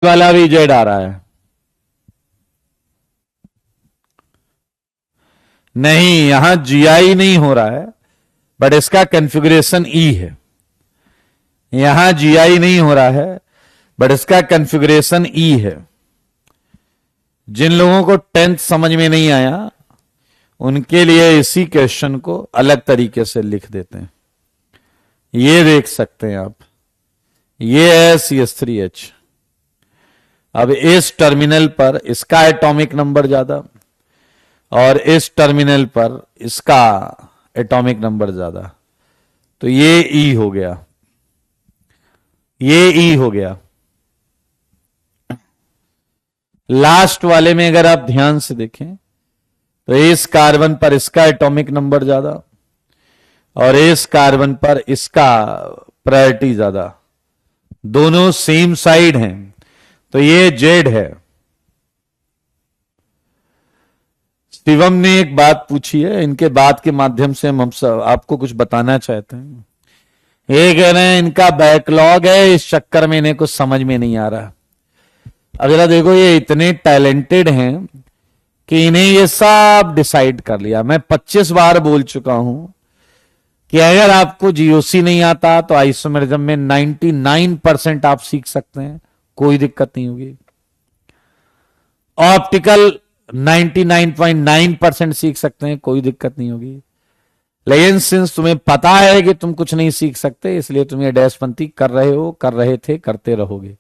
वाला भी जेड आ रहा है। नहीं, यहां जीआई नहीं हो रहा है, बट इसका कॉन्फ़िगरेशन ई है। यहां जीआई नहीं हो रहा है, बट इसका कॉन्फ़िगरेशन ई है। जिन लोगों को 10th समझ में नहीं आया उनके लिए इसी क्वेश्चन को अलग तरीके से लिख देते हैं। ये देख सकते हैं आप, ये है CH3H। अब इस टर्मिनल पर इसका एटॉमिक नंबर ज्यादा और इस टर्मिनल पर इसका एटॉमिक नंबर ज्यादा, तो ये ई हो गया, ये ई हो गया। लास्ट वाले में अगर आप ध्यान से देखें तो इस कार्बन पर इसका एटॉमिक नंबर ज्यादा और इस कार्बन पर इसका प्रायोरिटी ज्यादा, दोनों सेम साइड हैं, तो ये जेड है। शिवम ने एक बात पूछी है, इनके बात के माध्यम से हम सब आपको कुछ बताना चाहते हैं। ये कह रहे हैं इनका बैकलॉग है, इस चक्कर में इन्हें कुछ समझ में नहीं आ रहा। अब जरा देखो, ये इतने टैलेंटेड हैं कि इन्हें ये सब डिसाइड कर लिया। मैं 25 बार बोल चुका हूं कि अगर आपको जीओसी नहीं आता तो आइसोमेरिज्म में 99% आप सीख सकते हैं, कोई दिक्कत नहीं होगी। ऑप्टिकल 99.9% सीख सकते हैं, कोई दिक्कत नहीं होगी। लेकिन सिंस तुम्हें पता है कि तुम कुछ नहीं सीख सकते, इसलिए तुम ये डैशपंथी कर रहे हो, कर रहे थे, करते रहोगे।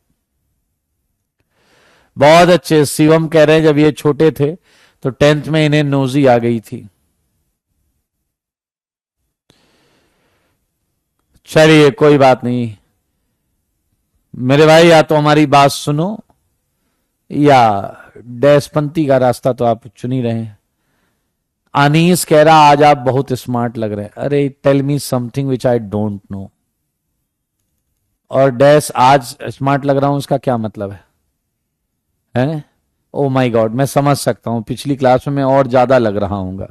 बहुत अच्छे। शिवम कह रहे हैं जब ये छोटे थे तो 10th में इन्हें नोजी आ गई थी। चलिए कोई बात नहीं मेरे भाई, या तो हमारी बात सुनो या डैशपंथी का रास्ता तो आप चुन ही रहे हैं। अनीस कह रहा आज आप बहुत स्मार्ट लग रहे हैं। अरे tell me something which I don't know. और डैश आज स्मार्ट लग रहा हूं इसका क्या मतलब है? ओ माय गॉड, मैं समझ सकता हूं, पिछली क्लास में मैं और ज्यादा लग रहा हूंगा।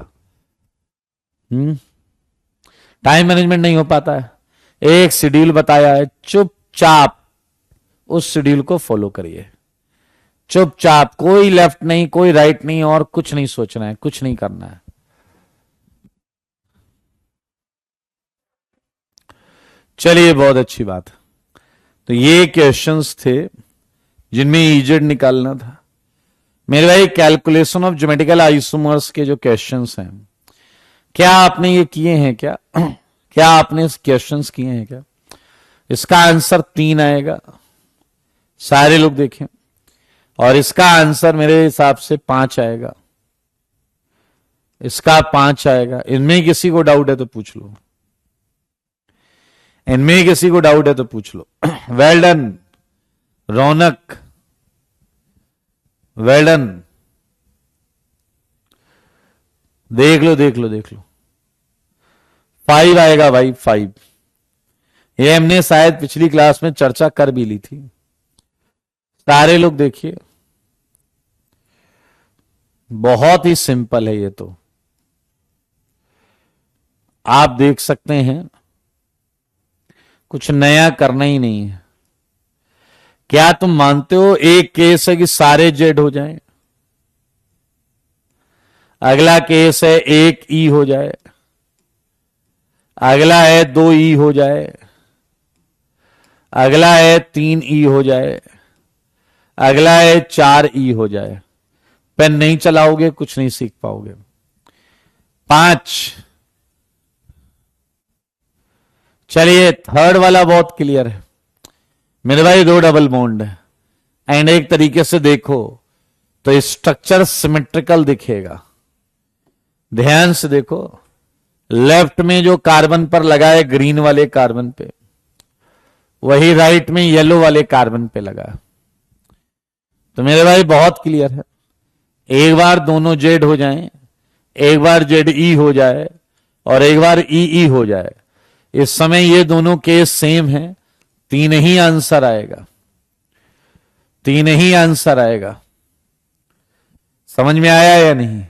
टाइम मैनेजमेंट नहीं हो पाता है। एक शेड्यूल बताया है, चुपचाप उस शेड्यूल को फॉलो करिए। चुपचाप, कोई लेफ्ट नहीं, कोई राइट नहीं, और कुछ नहीं सोचना है, कुछ नहीं करना है। चलिए बहुत अच्छी बात। तो ये क्वेश्चंस थे जिनमें इजेड निकालना था। मेरे भाई कैलकुलेशन ऑफ ज्योमेट्रिकल आइसोमर्स के जो क्वेश्चंस हैं, क्या आपने ये किए हैं क्या? क्या आपने इस क्वेश्चंस किए हैं क्या? इसका आंसर 3 आएगा, सारे लोग देखें। और इसका आंसर मेरे हिसाब से 5 आएगा, इसका 5 आएगा। इनमें किसी को डाउट है तो पूछ लो, इनमें किसी को डाउट है तो पूछ लो। वेल डन रौनक, वेल डन। देख लो देख लो देख लो, 5 आएगा भाई, 5। ये हमने शायद पिछली क्लास में चर्चा कर भी ली थी। सारे लोग देखिए, बहुत ही सिंपल है ये तो, आप देख सकते हैं, कुछ नया करना ही नहीं है। क्या तुम मानते हो एक केस है कि सारे जेड हो जाएं? अगला केस है 1 ई हो जाए, अगला है 2 ई हो जाए, अगला है 3 ई हो जाए, अगला है 4 ई हो जाए। पेन नहीं चलाओगे कुछ नहीं सीख पाओगे। 5। चलिए थर्ड वाला बहुत क्लियर है मेरे भाई, 2 डबल बॉन्ड है। एंड एक तरीके से देखो तो स्ट्रक्चर सिमेट्रिकल दिखेगा। ध्यान से देखो, लेफ्ट में जो कार्बन पर लगा है ग्रीन वाले कार्बन पे, वही राइट में येलो वाले कार्बन पे लगा है। तो मेरे भाई बहुत क्लियर है, एक बार दोनों जेड हो जाएं, एक बार जेड ई हो जाए और एक बार ई ई हो जाए। इस समय ये दोनों केस सेम है, 3 ही आंसर आएगा, 3 ही आंसर आएगा। समझ में आया या नहीं?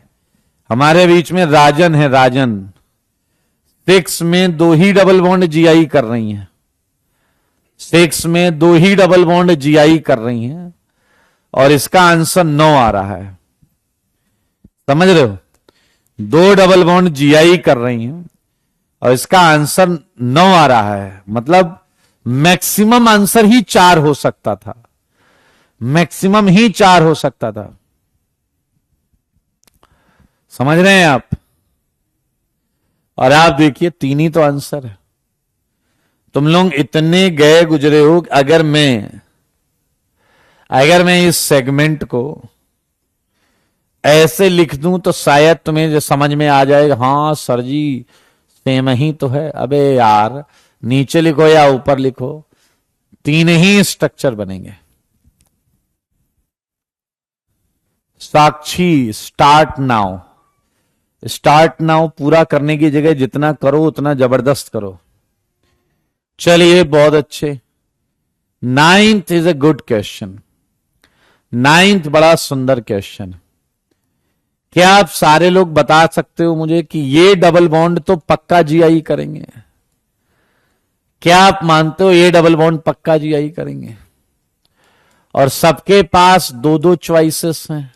हमारे बीच में राजन है, राजन 6 में 2 ही डबल बॉन्ड जीआई कर रही हैं, 6 में 2 ही डबल बॉन्ड जीआई कर रही हैं। और इसका आंसर 9 आ रहा है। समझ रहे हो? 2 डबल बॉन्ड जीआई कर रही हैं और इसका आंसर 9 आ रहा है, मतलब मैक्सिमम आंसर ही 4 हो सकता था, मैक्सिमम ही 4 हो सकता था। समझ रहे हैं आप? और आप देखिए 3 ही तो आंसर है। तुम लोग इतने गए गुजरे हो, अगर मैं इस सेगमेंट को ऐसे लिख दूं तो शायद तुम्हें जो समझ में आ जाएगा, हाँ सर जी सेम ही तो है। अबे यार, नीचे लिखो या ऊपर लिखो, 3 ही स्ट्रक्चर बनेंगे। साक्षी, स्टार्ट नाउ। स्टार्ट नाउ पूरा करने की जगह जितना करो उतना जबरदस्त करो। चलिए, बहुत अच्छे। 9th is a good question. 9th बड़ा सुंदर क्वेश्चन। क्या आप सारे लोग बता सकते हो मुझे कि ये डबल बॉन्ड तो पक्का जीआई करेंगे? क्या आप मानते हो ये डबल बॉन्ड पक्का जीआई करेंगे? और सबके पास 2-2 चॉइसेस हैं,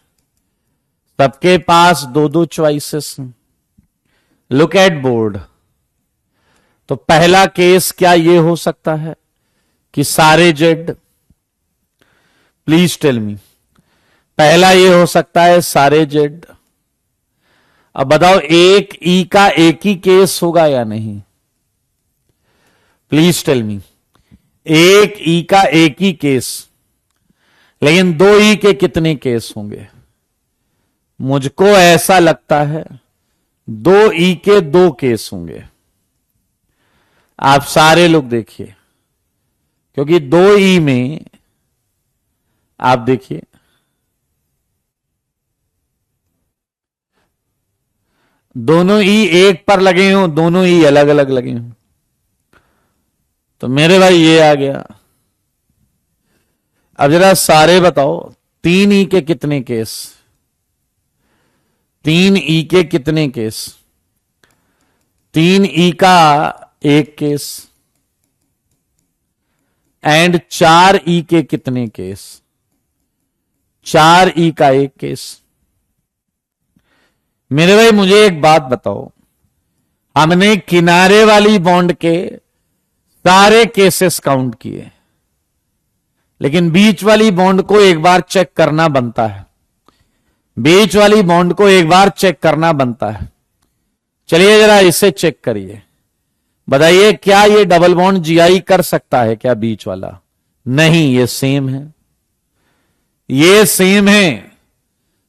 सबके पास 2-2 चॉइसेस हैं। Look at board. तो पहला केस क्या ये हो सकता है कि सारे जेड? प्लीज टेल मी। पहला ये हो सकता है सारे जेड। अब बताओ, एक ई का एक ही केस होगा या नहीं? Please tell me. एक ई का एक ही केस, लेकिन 2 ई के कितने केस होंगे? मुझको ऐसा लगता है 2 ई के 2 केस होंगे। आप सारे लोग देखिए, क्योंकि 2 ई में आप देखिए, दोनों ई एक पर लगे हों, दोनों ई अलग अलग लगे हों, तो मेरे भाई ये आ गया। अब जरा सारे बताओ, 3 ई के कितने केस? 3 ई के कितने केस? 3 ई का एक केस। एंड 4 ई के कितने केस? 4 ई का एक केस। मेरे भाई मुझे एक बात बताओ, हमने किनारे वाली बॉन्ड के सारे केसेस काउंट किए, लेकिन बीच वाली बॉन्ड को एक बार चेक करना बनता है। बीच वाली बॉन्ड को एक बार चेक करना बनता है। चलिए जरा इसे चेक करिए, बताइए क्या ये डबल बॉन्ड जीआई कर सकता है क्या बीच वाला? नहीं, ये सेम है, ये सेम है।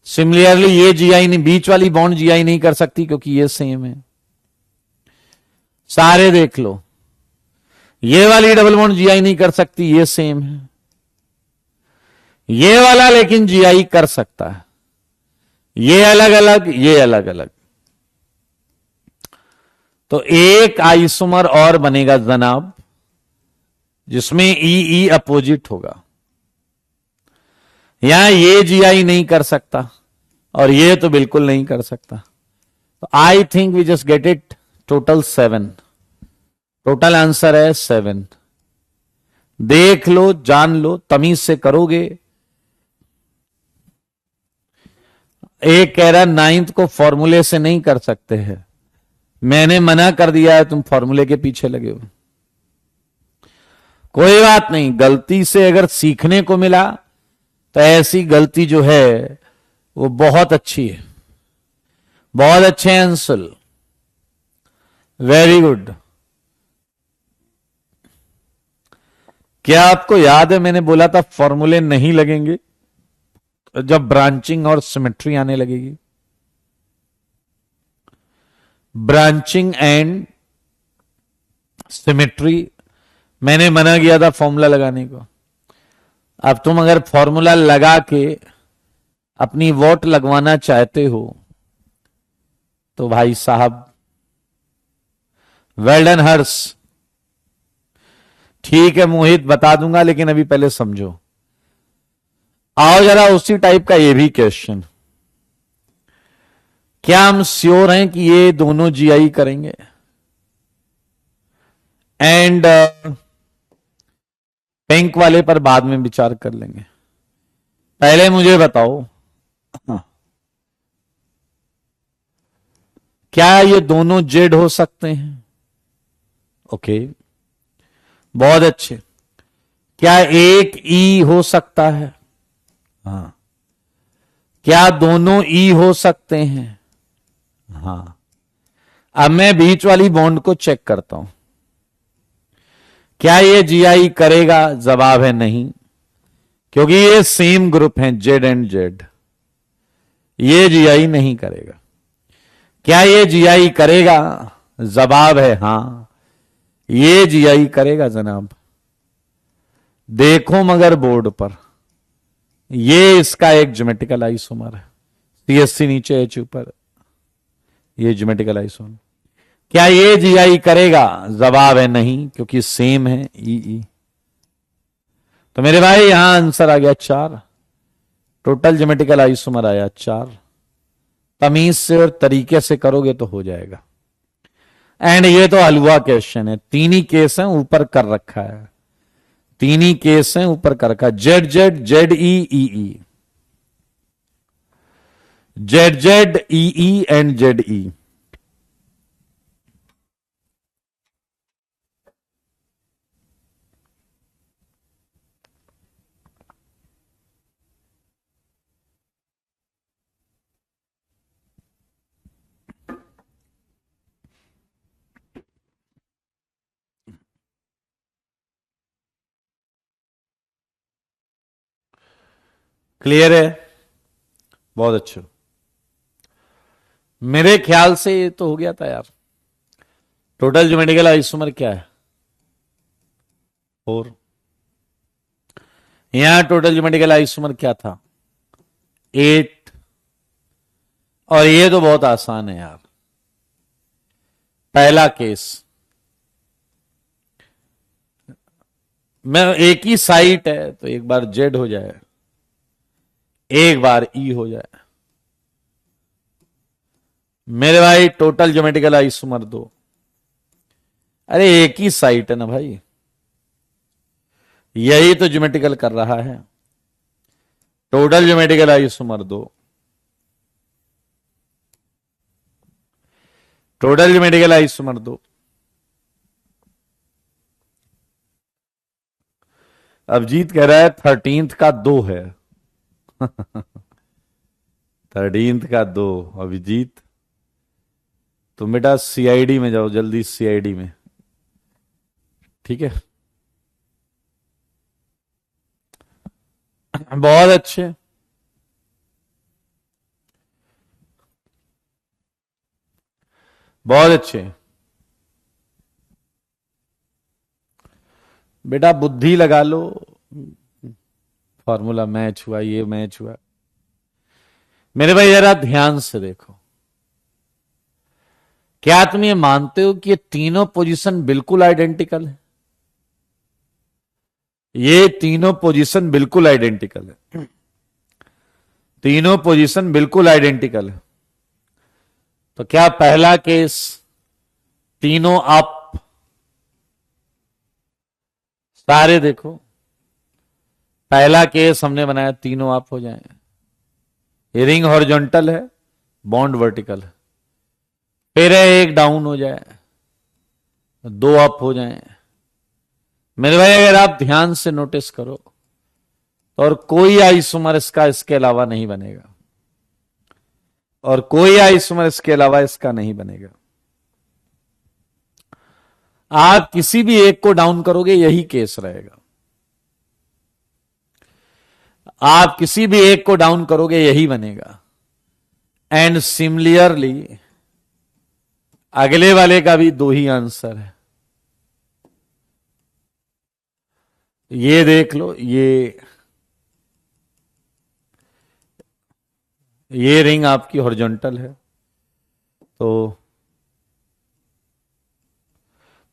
सिमिलरली ये जीआई नहीं, बीच वाली बॉन्ड जीआई नहीं कर सकती क्योंकि ये सेम है। सारे देख लो, ये वाली डबल बॉन्ड जीआई नहीं कर सकती, ये सेम है। ये वाला लेकिन जीआई कर सकता है। ये अलग अलग, ये अलग अलग। तो एक आइसोमर और बनेगा जनाब, जिसमें ई ई अपोजिट होगा। यहां ये जीआई नहीं कर सकता और ये तो बिल्कुल नहीं कर सकता। तो I think we just get it. Total 7, total answer है 7। देख लो, जान लो, तमीज से करोगे। एक कह रहा 9th को फॉर्मूले से नहीं कर सकते हैं, मैंने मना कर दिया है, तुम फॉर्मूले के पीछे लगे हो। कोई बात नहीं, गलती से अगर सीखने को मिला तो ऐसी गलती जो है वो बहुत अच्छी है। बहुत अच्छे आंसर, वेरी गुड। क्या आपको याद है मैंने बोला था फॉर्मूले नहीं लगेंगे जब ब्रांचिंग और सिमेट्री आने लगेगी? ब्रांचिंग एंड सिमेट्री मैंने मना किया था फॉर्मूला लगाने को। अब तुम अगर फॉर्मूला लगा के अपनी वोट लगवाना चाहते हो तो भाई साहब वेल डन हर्ष। ठीक है मोहित, बता दूंगा, लेकिन अभी पहले समझो। आओ जरा उसी टाइप का ये भी क्वेश्चन। क्या हम श्योर हैं कि ये दोनों जीआई करेंगे? एंड पिंक वाले पर बाद में विचार कर लेंगे। पहले मुझे बताओ, क्या ये दोनों जेड हो सकते हैं? ओके, बहुत अच्छे। क्या एक ई हो सकता है? हाँ। क्या दोनों ई हो सकते हैं? हाँ। अब मैं बीच वाली बॉन्ड को चेक करता हूं, क्या ये जीआई करेगा? जवाब है नहीं, क्योंकि ये सेम ग्रुप हैं, जेड एंड जेड। ये जीआई नहीं करेगा। क्या ये जीआई करेगा? जवाब है हां, ये जीआई करेगा जनाब। देखो मगर बोर्ड पर, ये इसका एक ज्योमेट्रिकल आइसोमर है, सीएससी नीचे एच ऊपर, ये ज्योमेट्रिकल आइसोमर। क्या ये जीआई करेगा? जवाब है नहीं, क्योंकि सेम है ई। तो मेरे भाई यहां आंसर आ गया 4, टोटल ज्योमेट्रिकल आइसोमर आया 4। तमीज से और तरीके से करोगे तो हो जाएगा। एंड ये तो हलवा क्वेश्चन है, तीन ही केस हैं, ऊपर कर रखा है, तीन ही केस हैं ऊपर कर रखा है, Z Z Z E E E, Z Z E E and Z E. Clear है? बहुत अच्छा। मेरे ख्याल से ये तो हो गया था यार। टोटल ज्योमेट्रिकल आइसोमर क्या है? 4। यहां टोटल ज्योमेट्रिकल आइसोमर क्या था? 8। और ये तो बहुत आसान है यार, पहला केस मैं एक ही साइट है तो एक बार जेड हो जाए, एक बार ई हो जाए। मेरे भाई टोटल ज्योमेट्रिकल आइसोमर 2। अरे एक ही साइट है ना भाई, यही तो ज्योमेट्रिकल कर रहा है। Total geometrical isomer 2, total geometrical isomer 2। Abhijeet कह रहा है 13th का 2 है। 13th का 2। अभिजीत तुम बेटा सीआईडी में जाओ जल्दी, सीआईडी में, ठीक है? बहुत अच्छे। बहुत अच्छे बेटा, बुद्धि लगा लो, फॉर्मूला मैच हुआ, ये मैच हुआ। मेरे भाई जरा ध्यान से देखो, क्या तुम ये मानते हो कि ये तीनों पोजीशन बिल्कुल आइडेंटिकल है? ये तीनों पोजीशन बिल्कुल आइडेंटिकल है, तीनों पोजीशन बिल्कुल आइडेंटिकल है। तो क्या पहला केस तीनों अप, सारे देखो, पहला केस हमने बनाया तीनों अप हो जाए, ये रिंग हॉरिजॉन्टल है, बॉन्ड वर्टिकल है। फिर है एक डाउन हो जाए, दो अप हो जाए। मेरे भाई अगर आप ध्यान से नोटिस करो तो और कोई आइसोमर इसका इसके अलावा नहीं बनेगा, और कोई आइसोमर इसके अलावा इसका नहीं बनेगा। आप किसी भी एक को डाउन करोगे यही केस रहेगा, आप किसी भी एक को डाउन करोगे यही बनेगा। एंड सिमिलरली अगले वाले का भी दो ही आंसर है। ये देख लो, ये रिंग आपकी हॉरिजॉन्टल है, तो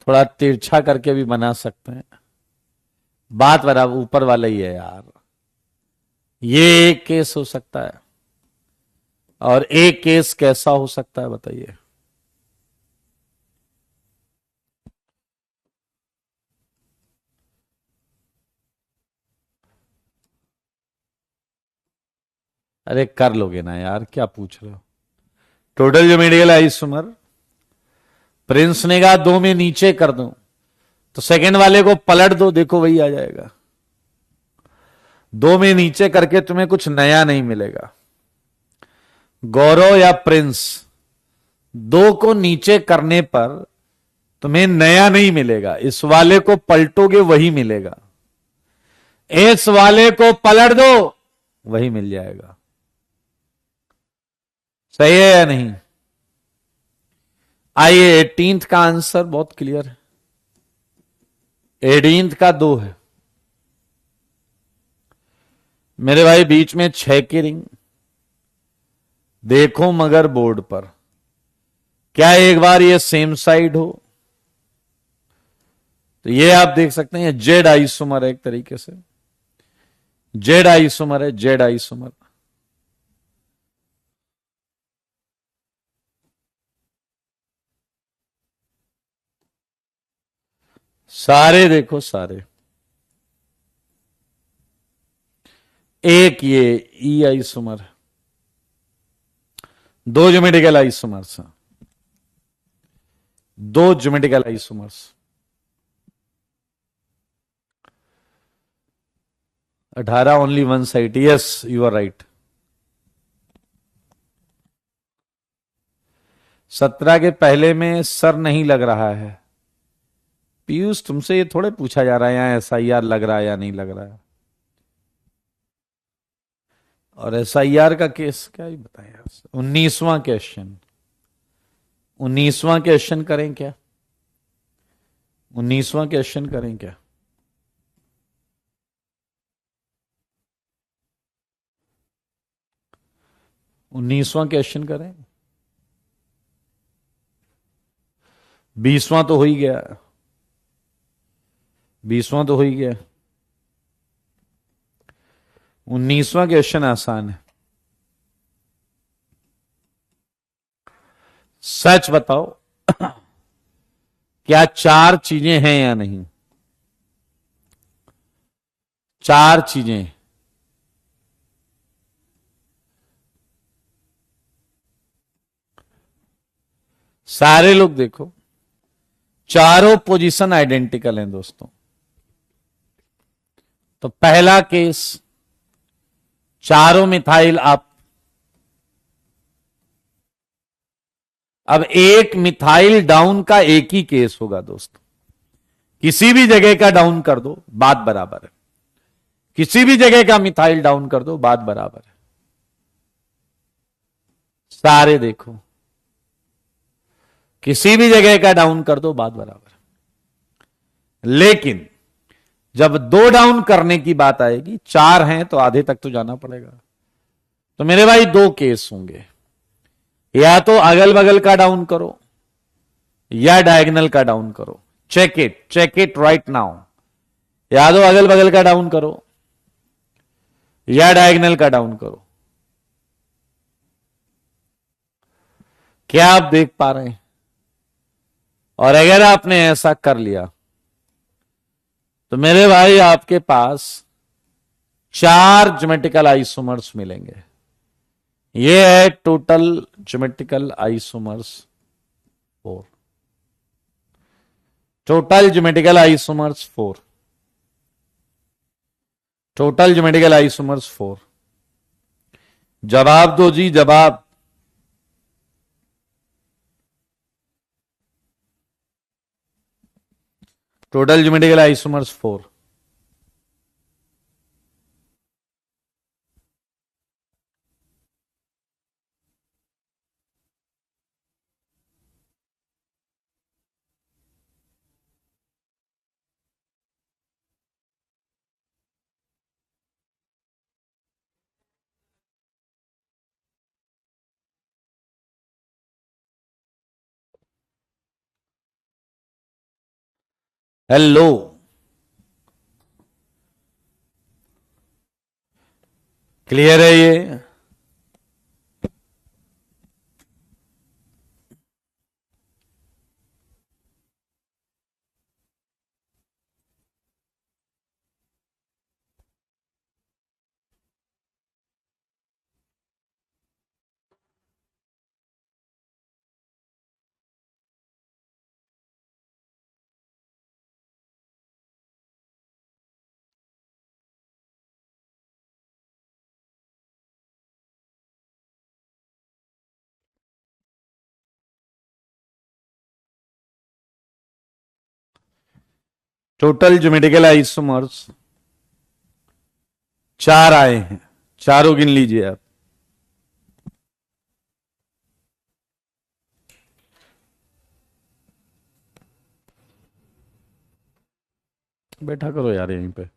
थोड़ा तिरछा करके भी बना सकते हैं, बात बराबर ऊपर वाला ही है यार। ये एक केस हो सकता है, और एक केस कैसा हो सकता है बताइए? अरे कर लोगे ना यार, क्या पूछ रहे हो। टोटल ज्योमेट्रिकल आइसोमर, प्रिंस ने कहा दो में नीचे कर दो, तो सेकंड वाले को पलट दो, देखो वही आ जाएगा। दो में नीचे करके तुम्हें कुछ नया नहीं मिलेगा। गौरव या प्रिंस, दो को नीचे करने पर तुम्हें नया नहीं मिलेगा, इस वाले को पलटोगे वही मिलेगा। इस वाले को पलट दो, वही मिल जाएगा। सही है या नहीं? आइए 18th का आंसर बहुत क्लियर है। 18th का 2 है मेरे भाई, बीच में 6 की रिंग। देखो मगर बोर्ड पर, क्या एक बार ये सेम साइड हो? तो ये आप देख सकते हैं जेड आइसोमर है, एक तरीके से जेड आइसोमर है, जेड आइसोमर। सारे देखो सारे, एक ये ई आइसोमर, दो ज्योमेट्रिकल आइसोमर्स, दो geometrical isomers. 18 only one side, yes you are right. 17 के पहले में सर नहीं लग रहा है। पीयूष तुमसे ये थोड़े पूछा जा रहा है यहां SIR लग रहा है या नहीं लग रहा है। और SIR का केस क्या ही बताएं। 19वां क्वेश्चन, 19वां क्वेश्चन करें क्या? 19वां क्वेश्चन करें क्या? उन्नीसवां क्वेश्चन करें? 20वां तो हो ही गया, 20वां तो हो ही गया। 19वां क्वेश्चन आसान है। सच बताओ, क्या चार चीजें हैं या नहीं? चार चीजें। सारे लोग देखो, चारों पोजीशन आइडेंटिकल हैं दोस्तों। तो पहला केस, चारों मिथाइल अप। अब एक मिथाइल डाउन का एक ही केस होगा दोस्तों, किसी भी जगह का डाउन कर दो बात बराबर है। किसी भी जगह का मिथाइल डाउन कर दो बात बराबर है। सारे देखो, किसी भी जगह का डाउन कर दो बात बराबर है। लेकिन जब दो डाउन करने की बात आएगी, चार हैं तो आधे तक तो जाना पड़ेगा। तो मेरे भाई दो केस होंगे, या तो अगल बगल का डाउन करो या डायगोनल का डाउन करो। Check it right now. या तो अगल बगल का डाउन करो या डायगोनल का डाउन करो। क्या आप देख पा रहे हैं? और अगर आपने ऐसा कर लिया तो मेरे भाई आपके पास चार ज्योमेट्रिकल आइसोमर्स मिलेंगे। ये है total geometrical isomers 4। Total geometrical isomers 4। Total geometrical isomers 4। जवाब दो जी, जवाब। Total geometrical isomers 4। Hello, clear है ये? टोटल ज्योमेट्रिकल आइसोमर्स 4 आए हैं, चारों गिन लीजिए आप। बैठा करो यार यहीं पे,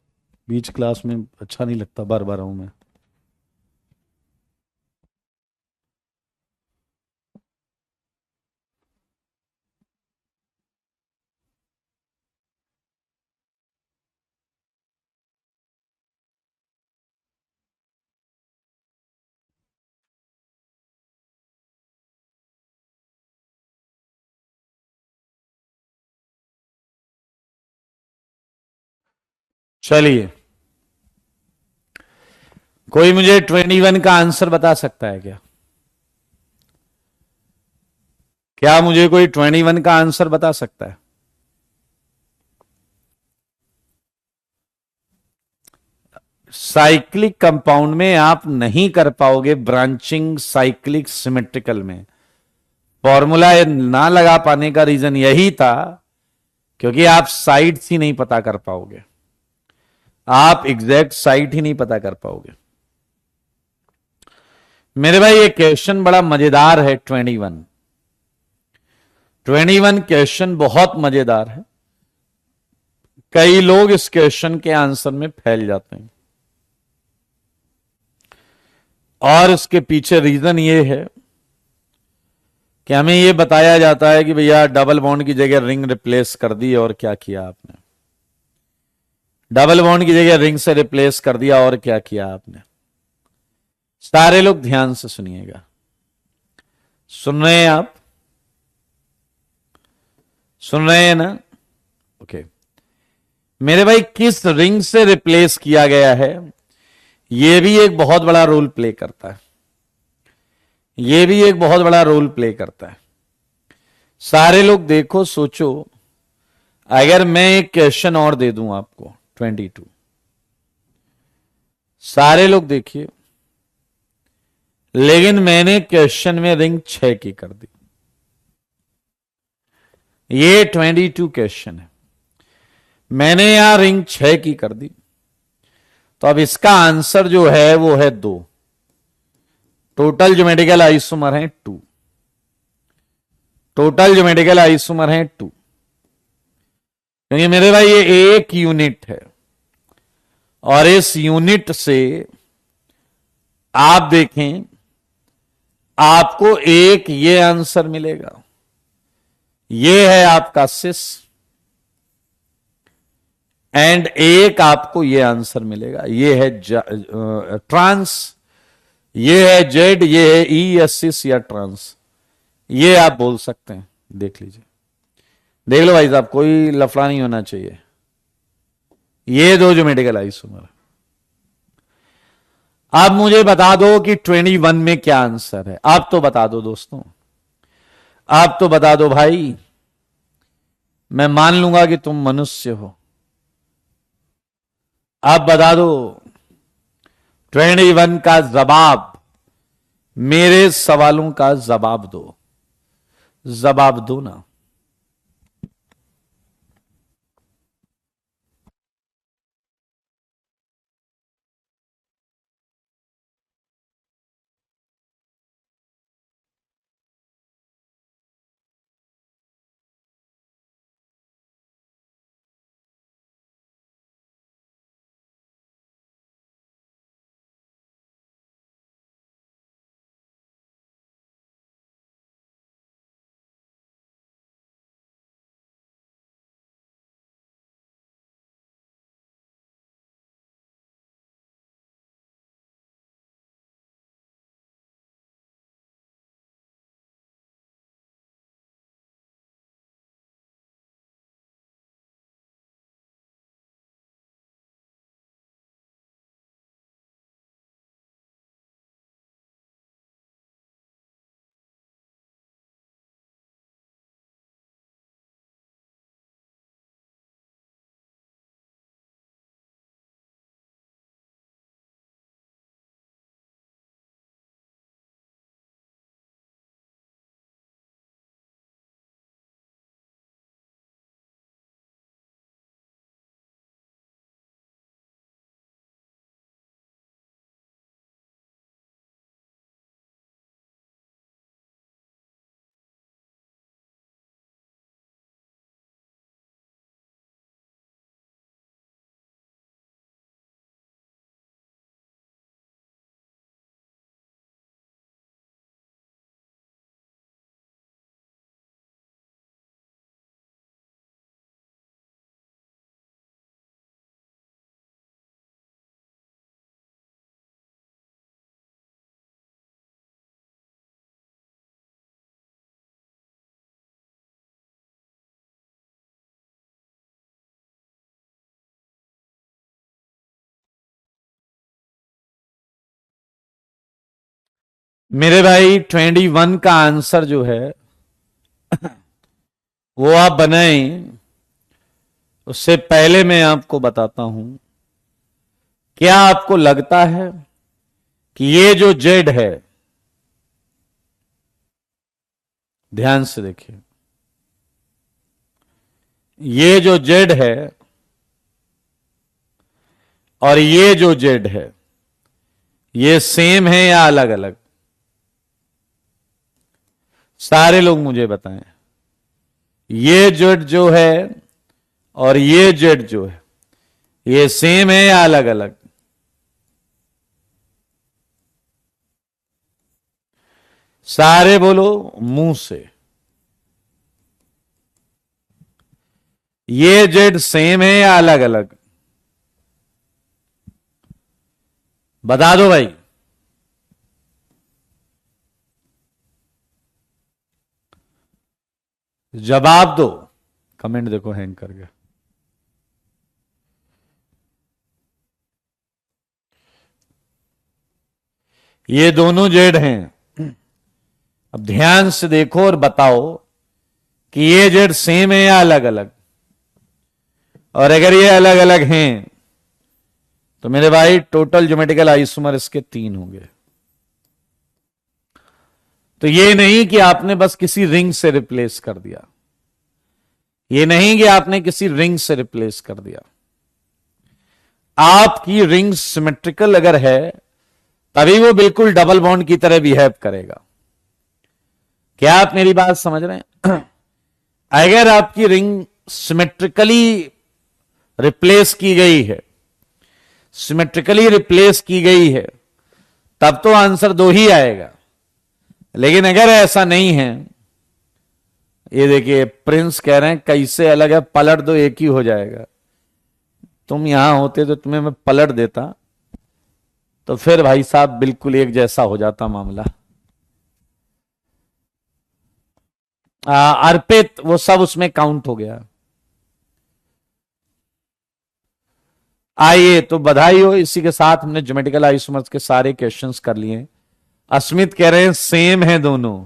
बीच क्लास में अच्छा नहीं लगता, बार बार आऊं मैं। चलिए, कोई मुझे 21 का आंसर बता सकता है क्या? क्या मुझे कोई 21 का आंसर बता सकता है? साइक्लिक कंपाउंड में आप नहीं कर पाओगे ब्रांचिंग साइक्लिक सिमेट्रिकल में। फॉर्मूला ना लगा पाने का रीजन यही था क्योंकि आप साइड्स ही नहीं पता कर पाओगे, आप एग्जैक्ट साइट ही नहीं पता कर पाओगे। मेरे भाई ये क्वेश्चन बड़ा मजेदार है। 21 क्वेश्चन बहुत मजेदार है। कई लोग इस क्वेश्चन के आंसर में फैल जाते हैं और इसके पीछे रीजन ये है कि हमें यह बताया जाता है कि भैया डबल बॉन्ड की जगह रिंग रिप्लेस कर दी, और क्या किया आपने? डबल बॉन्ड की जगह रिंग से रिप्लेस कर दिया, और क्या किया आपने? सारे लोग ध्यान से सुनिएगा। सुन रहे हैं आप? सुन रहे हैं ना? ओके। मेरे भाई किस रिंग से रिप्लेस किया गया है, यह भी एक बहुत बड़ा रोल प्ले करता है। यह भी एक बहुत बड़ा रोल प्ले करता है। सारे लोग देखो, सोचो, अगर मैं एक क्वेश्चन और दे दूं आपको 22, सारे लोग देखिए, लेकिन मैंने क्वेश्चन में रिंग 6 की कर दी। ये 22 क्वेश्चन है, मैंने यहां रिंग 6 की कर दी, तो अब इसका आंसर जो है वो है 2। टोटल ज्योमेट्रिकल आइसोमर है 2। टोटल ज्योमेट्रिकल आइसोमर है 2, क्योंकि मेरे भाई ये एक यूनिट है और इस यूनिट से आप देखें, आपको एक ये आंसर मिलेगा, ये है आपका सिस, एंड एक आपको ये आंसर मिलेगा, ये है ट्रांस, ये है जेड, ये है ई या सिस या ट्रांस, ये आप बोल सकते हैं। देख लीजिए, देख लो भाई साहब, कोई लफड़ा नहीं होना चाहिए। ये दो जो मेडिकल आइसोमर। आप मुझे बता दो कि 21 में क्या आंसर है, आप तो बता दो दोस्तों, आप तो बता दो भाई। मैं मान लूंगा कि तुम मनुष्य हो, आप बता दो 21 का जवाब। मेरे सवालों का जवाब दो, जवाब दो ना। मेरे भाई 21 का आंसर जो है वो आप बनाएं, उससे पहले मैं आपको बताता हूं, क्या आपको लगता है कि ये जो जेड है, ध्यान से देखिए, ये जो जेड है और ये जो जेड है, ये सेम है या अलग अलग? सारे लोग मुझे बताएं, ये जेड जो है और ये जेड जो है, ये सेम है या अलग अलग? सारे बोलो मुंह से। ये जेड सेम है या अलग अलग? बता दो भाई। जवाब दो, कमेंट देखो हैंग कर गया। ये दोनों जेड हैं। अब ध्यान से देखो और बताओ कि ये जेड सेम है या अलग अलग। और अगर ये अलग अलग हैं तो मेरे भाई टोटल ज्योमेट्रिकल आइसोमर इसके 3 होंगे। तो ये नहीं कि आपने बस किसी रिंग से रिप्लेस कर दिया, ये नहीं कि आपने किसी रिंग से रिप्लेस कर दिया। आपकी रिंग सिमेट्रिकल अगर है तभी वो बिल्कुल डबल बॉन्ड की तरह बिहेव करेगा। क्या आप मेरी बात समझ रहे हैं? अगर आपकी रिंग सिमेट्रिकली रिप्लेस की गई है, सिमेट्रिकली रिप्लेस की गई है, तब तो आंसर 2 ही आएगा। लेकिन अगर ऐसा नहीं है, ये देखिए प्रिंस कह रहे हैं कैसे अलग है, पलट दो एक ही हो जाएगा। तुम यहां होते तो तुम्हें मैं पलट देता, तो फिर भाई साहब बिल्कुल एक जैसा हो जाता मामला। अर्पित वो सब उसमें काउंट हो गया। आइए तो बधाई हो, इसी के साथ हमने ज्योमेट्रिकल आइसोमर्स के सारे क्वेश्चंस कर लिए। अस्मित कह रहे हैं सेम है दोनों।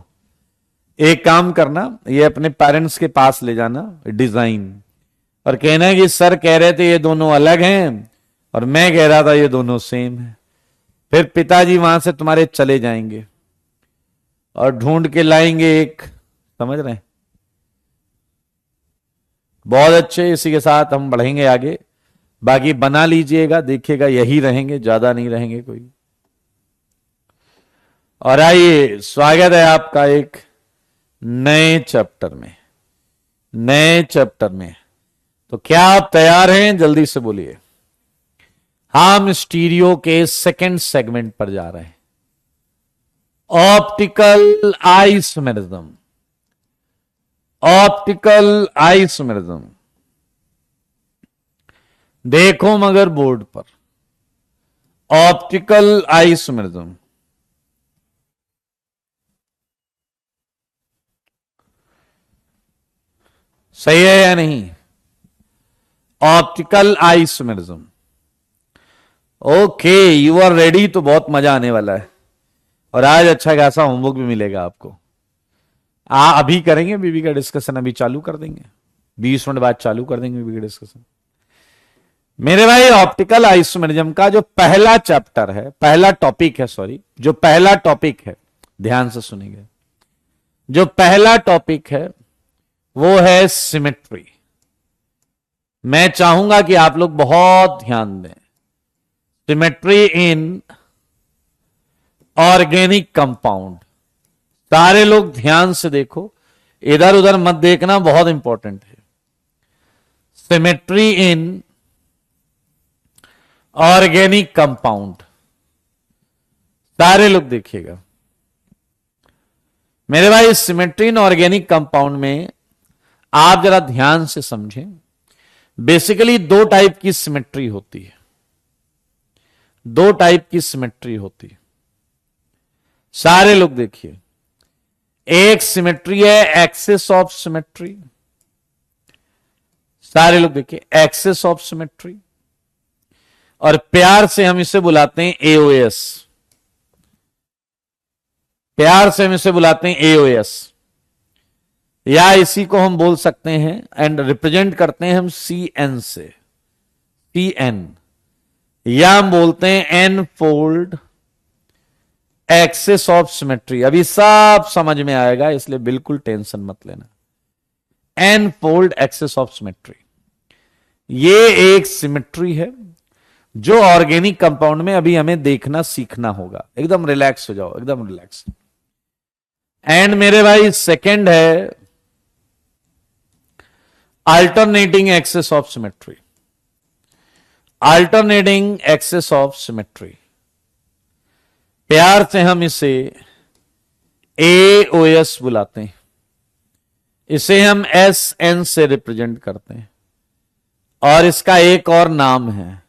एक काम करना, ये अपने पेरेंट्स के पास ले जाना डिजाइन, और कहना कि सर कह रहे थे ये दोनों अलग हैं और मैं कह रहा था ये दोनों सेम है। फिर पिताजी वहां से तुम्हारे चले जाएंगे और ढूंढ के लाएंगे एक, समझ रहे हैं? बहुत अच्छे, इसी के साथ हम बढ़ेंगे आगे। बाकी बना लीजिएगा, देखिएगा यही रहेंगे, ज्यादा नहीं रहेंगे कोई। और आइए स्वागत है आपका एक नए चैप्टर में, नए चैप्टर में। तो क्या आप तैयार हैं? जल्दी से बोलिए। हम स्टीरियो के सेकंड सेगमेंट पर जा रहे हैं, ऑप्टिकल आइसोमेरिज्म। ऑप्टिकल आइसोमेरिज्म देखो मगर बोर्ड पर, ऑप्टिकल आइसोमेरिज्म। सही है या नहीं? Optical isomerism. Okay, you are ready, तो बहुत मजा आने वाला है। और आज अच्छा खासा होमवर्क भी मिलेगा आपको। अभी करेंगे बीबी का डिस्कशन, अभी चालू कर देंगे, 20 मिनट बाद चालू कर देंगे बीबी का डिस्कशन। मेरे भाई ऑप्टिकल आइसोमेरिज्म का जो पहला चैप्टर है, पहला टॉपिक है, सॉरी, जो पहला टॉपिक है, ध्यान से सुनेंगे, जो पहला टॉपिक है वो है सिमेट्री। मैं चाहूंगा कि आप लोग बहुत ध्यान दें। Symmetry in organic compound. सारे लोग ध्यान से देखो, इधर उधर मत देखना, बहुत इंपॉर्टेंट है। सिमेट्री इन ऑर्गेनिक कंपाउंड, सारे लोग देखिएगा। मेरे भाई सिमेट्री इन ऑर्गेनिक कंपाउंड में आप जरा ध्यान से समझें। बेसिकली 2 टाइप की सिमेट्री होती है, 2 टाइप की सिमेट्री होती है। सारे लोग देखिए, एक सिमेट्री है एक्सिस ऑफ सिमेट्री। सारे लोग देखिए, एक्सिस ऑफ सिमेट्री, और प्यार से हम इसे बुलाते हैं एओएस। प्यार से हम इसे बुलाते हैं एओएस, या इसी को हम बोल सकते हैं एंड रिप्रेजेंट करते हैं हम CN से, CN, या हम बोलते हैं n fold axis of symmetry. अभी सब समझ में आएगा, इसलिए बिल्कुल टेंशन मत लेना। N fold axis of symmetry, ये एक सिमेट्री है जो ऑर्गेनिक कंपाउंड में अभी हमें देखना सीखना होगा। एकदम रिलैक्स हो जाओ, एकदम रिलैक्स। एंड मेरे भाई सेकंड है alternating axis of symmetry. Alternating axis of symmetry, प्यार से हम इसे AOS बुलाते हैं। इसे हम SN से रिप्रेजेंट करते हैं, और इसका एक और नाम है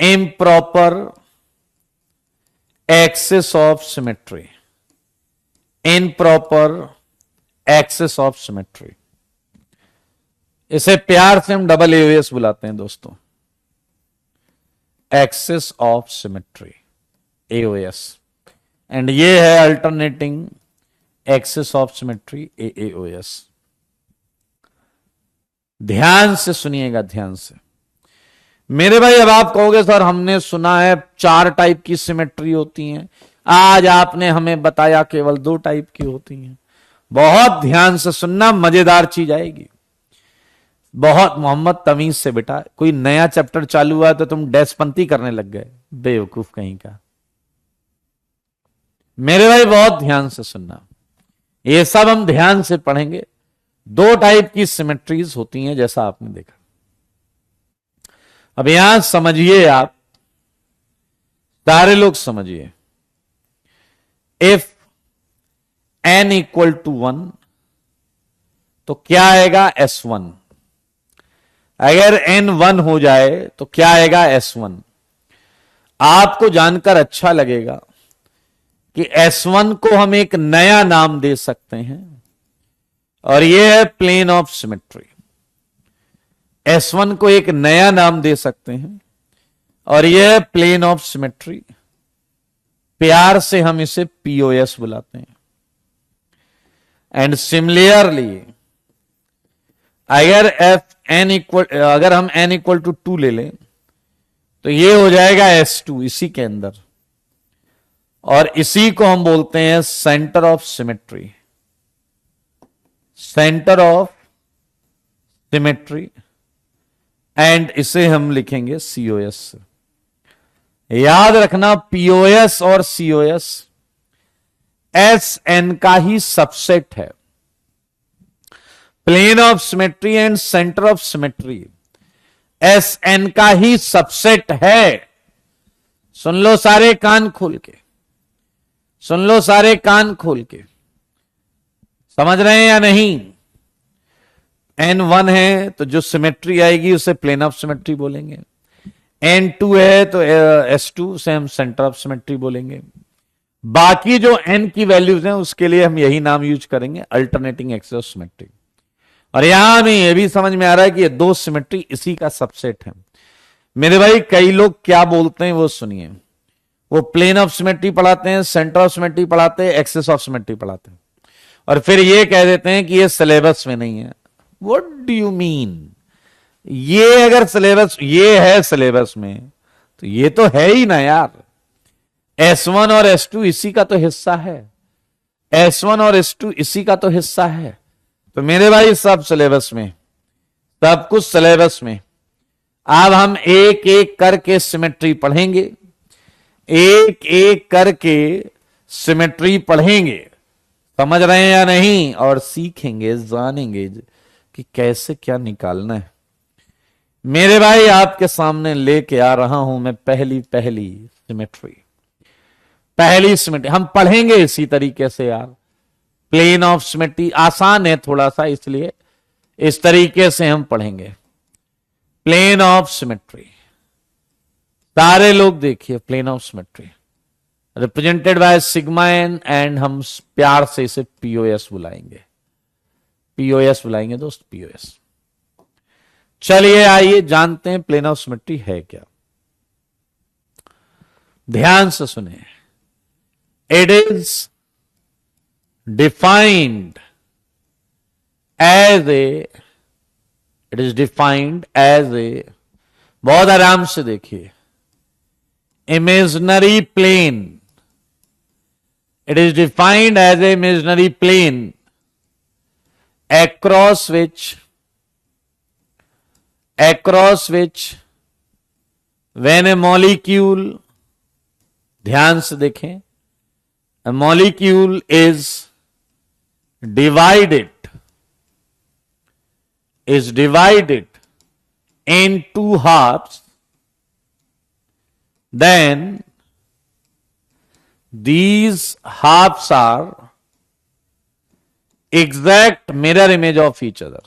improper axis of symmetry. Improper axis of symmetry, इसे प्यार से हम AOS बुलाते हैं दोस्तों, axis of symmetry, AOS। And ये है alternating axis of symmetry, AOS। ध्यान से सुनिएगा, ध्यान से मेरे भाई। अब आप कहोगे सर हमने सुना है 4 टाइप की सिमेट्री होती हैं, आज आपने हमें बताया केवल 2 टाइप की होती हैं। बहुत ध्यान से सुनना, मजेदार चीज आएगी। बहुत मोहम्मद तमीज से बेटा, कोई नया चैप्टर चालू हुआ तो तुम डैशपंती करने लग गए, बेवकूफ कहीं का। मेरे भाई बहुत ध्यान से सुनना, ये सब हम ध्यान से पढ़ेंगे। 2 टाइप की सिमेट्रीज होती हैं जैसा आपने देखा। अब यहां समझिए, आप सारे लोग समझिए। इफ n इक्वल टू 1 तो क्या आएगा S1। अगर n 1 हो जाए तो क्या आएगा S1। आपको जानकर अच्छा लगेगा कि S1 को हम एक नया नाम दे सकते हैं, और यह है प्लेन ऑफ सिमेट्री। S1 को एक नया नाम दे सकते हैं, और यह है प्लेन ऑफ सिमेट्री। प्यार से हम इसे POS बुलाते हैं। एंड सिमिलरली अगर हम n इक्वल टू 2 ले लें तो ये हो जाएगा S2 इसी के अंदर, और इसी को हम बोलते हैं centre of symmetry. Centre of symmetry, and इसे हम लिखेंगे COS। याद रखना, POS और COS SN का ही सबसेट है। Plane of symmetry and centre of symmetry SN का ही सबसेट है। सुन लो सारे कान खोल के, सुन लो सारे कान खोल के। समझ रहे हैं या नहीं? N1 है तो जो सिमेट्री आएगी उसे प्लेन ऑफ सिमेट्री बोलेंगे। N2 है तो S2 से हम सेंटर ऑफ सिमेट्री बोलेंगे। बाकी जो N की वैल्यूज हैं उसके लिए हम यही नाम यूज करेंगे, अल्टरनेटिंग एक्सिस ऑफ सिमेट्री। और यहां हमें यह भी समझ में आ रहा है कि ये 2 सिमेट्री इसी का सबसेट है। मेरे भाई कई लोग क्या बोलते हैं वो सुनिए। वो प्लेन ऑफ सिमेट्री पढ़ाते हैं, सेंटर ऑफ सिमेट्री पढ़ाते हैं, एक्सिस ऑफ सिमेट्री पढ़ाते हैं, और फिर ये कह देते हैं कि ये सिलेबस में नहीं है। What do you mean? ये अगर सिलेबस, ये है सिलेबस में तो ये तो है ही ना यार। S1 और S2 इसी का तो हिस्सा है। S1 और S2 इसी का तो हिस्सा है। तो मेरे भाई सब सिलेबस में, सब कुछ सिलेबस में। अब हम एक एक करके सिमेट्री पढ़ेंगे, एक एक करके सिमेट्री पढ़ेंगे। समझ रहे हैं या नहीं? और सीखेंगे, जानेंगे कि कैसे क्या निकालना है। मेरे भाई आपके सामने लेके आ रहा हूं मैं पहली सिमेट्री। पहली सिमेट्री हम पढ़ेंगे इसी तरीके से यार। प्लेन ऑफ सिमेट्री आसान है थोड़ा सा, इसलिए इस तरीके से हम पढ़ेंगे। प्लेन ऑफ सिमेट्री, सारे लोग देखिए। Plane of symmetry represented by sigma n, and हम प्यार से इसे POS बुलाएंगे। POS बुलाएंगे दोस्त, POS। चलिए आइए जानते हैं प्लेन ऑफ सिमेट्री है क्या। ध्यान से सुने। It is defined as a, it is defined as a, बहुत आराम से देखिए, imaginary plane, it is defined as a imaginary plane across which when a molecule, ध्यान से देखें, a molecule is divided in two halves, then these halves are exact mirror image of each other.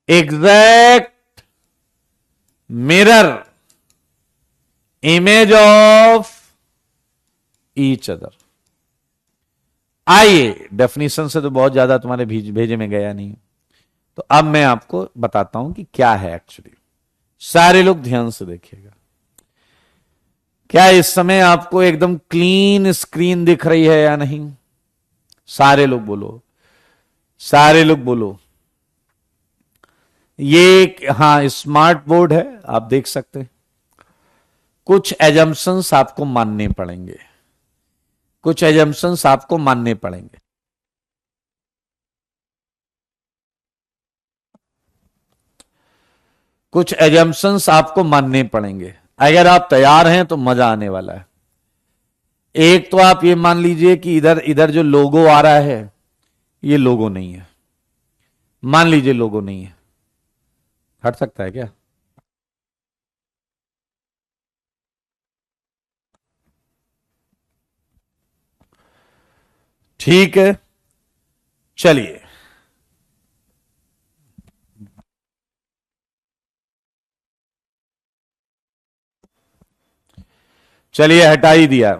Exact mirror image of each other. आइए, definition से तो बहुत ज्यादा तुम्हारे भेजे में गया नहीं, तो अब मैं आपको बताता हूं कि क्या है एक्चुअली। सारे लोग ध्यान से देखिएगा। क्या इस समय आपको एकदम क्लीन स्क्रीन दिख रही है या नहीं? सारे लोग बोलो, सारे लोग बोलो। ये हां स्मार्ट बोर्ड है, आप देख सकते हैं। कुछ एजम्पशंस आपको मानने पड़ेंगे, कुछ एजम्पशंस आपको मानने पड़ेंगे। कुछ एजम्पशंस आपको मानने पड़ेंगे। अगर आप तैयार हैं तो मजा आने वाला है। एक तो आप ये मान लीजिए कि इधर इधर जो लोगो आ रहा है ये लोगो नहीं है। मान लीजिए लोगो नहीं है, हट सकता है क्या? ठीक है, चलिए चलिए हटा ही दिया।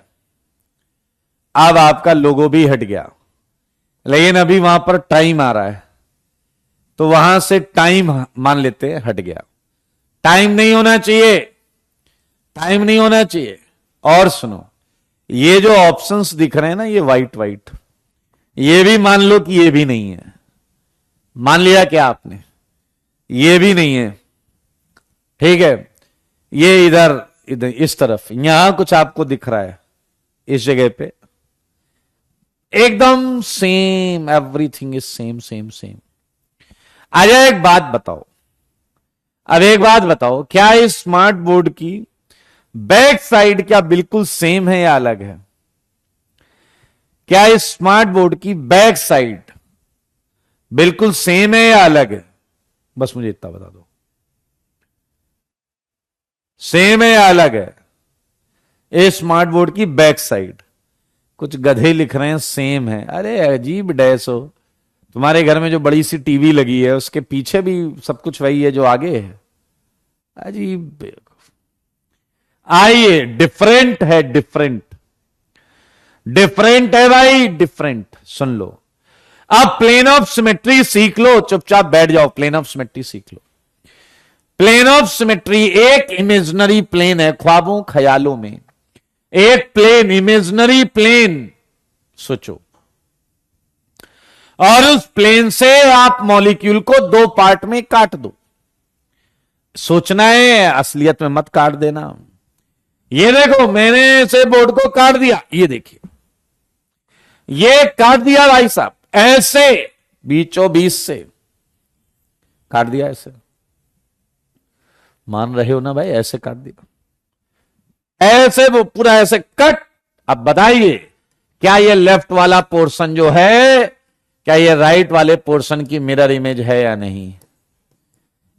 अब आपका लोगो भी हट गया, लेकिन अभी वहां पर टाइम आ रहा है, तो वहां से टाइम मान लेते हैं हट गया। टाइम नहीं होना चाहिए, टाइम नहीं होना चाहिए। और सुनो, ये जो ऑप्शंस दिख रहे हैं ना, ये वाइट वाइट, ये भी मान लो कि ये भी नहीं है। मान लिया क्या आपने? ये भी नहीं है, ठीक है। ये इधर इधर इस तरफ यहां कुछ आपको दिख रहा है, इस जगह पे एकदम same, everything is same same same. आजा एक बात बताओ, अब एक बात बताओ, क्या इस स्मार्ट बोर्ड की बैक साइड क्या बिल्कुल सेम है या अलग है? क्या इस स्मार्ट बोर्ड की बैक साइड बिल्कुल सेम है या अलग है? बस मुझे इतना बता दो, सेम है या अलग है? इस स्मार्ट बोर्ड की बैक साइड, कुछ गधे लिख रहे हैं सेम है। अरे अजीब डैश हो, तुम्हारे घर में जो बड़ी सी टीवी लगी है उसके पीछे भी सब कुछ वही है जो आगे है। अजीब। आइए, डिफरेंट है, डिफरेंट डिफरेंट है भाई, डिफरेंट। सुन लो, अब प्लेन ऑफ सिमेट्री सीख लो, चुपचाप बैठ जाओ, प्लेन ऑफ सिमेट्री सीख लो। प्लेन ऑफ सिमेट्री एक इमेजिनरी प्लेन है, ख्वाबों ख्यालों में एक प्लेन, इमेजिनरी प्लेन सोचो, और उस प्लेन से आप मॉलिक्यूल को दो पार्ट में काट दो। सोचना है, असलियत में मत काट देना। ये देखो, मैंने से बोर्ड को काट दिया, ये देखिए, ये काट दिया भाई साहब, ऐसे बीचों बीच से काट दिया, ऐसे मान रहे हो ना भाई, ऐसे काट दिया, ऐसे वो पूरा ऐसे कट। अब बताइए, क्या ये लेफ्ट वाला पोर्शन जो है, क्या ये राइट वाले पोर्शन की मिरर इमेज है या नहीं?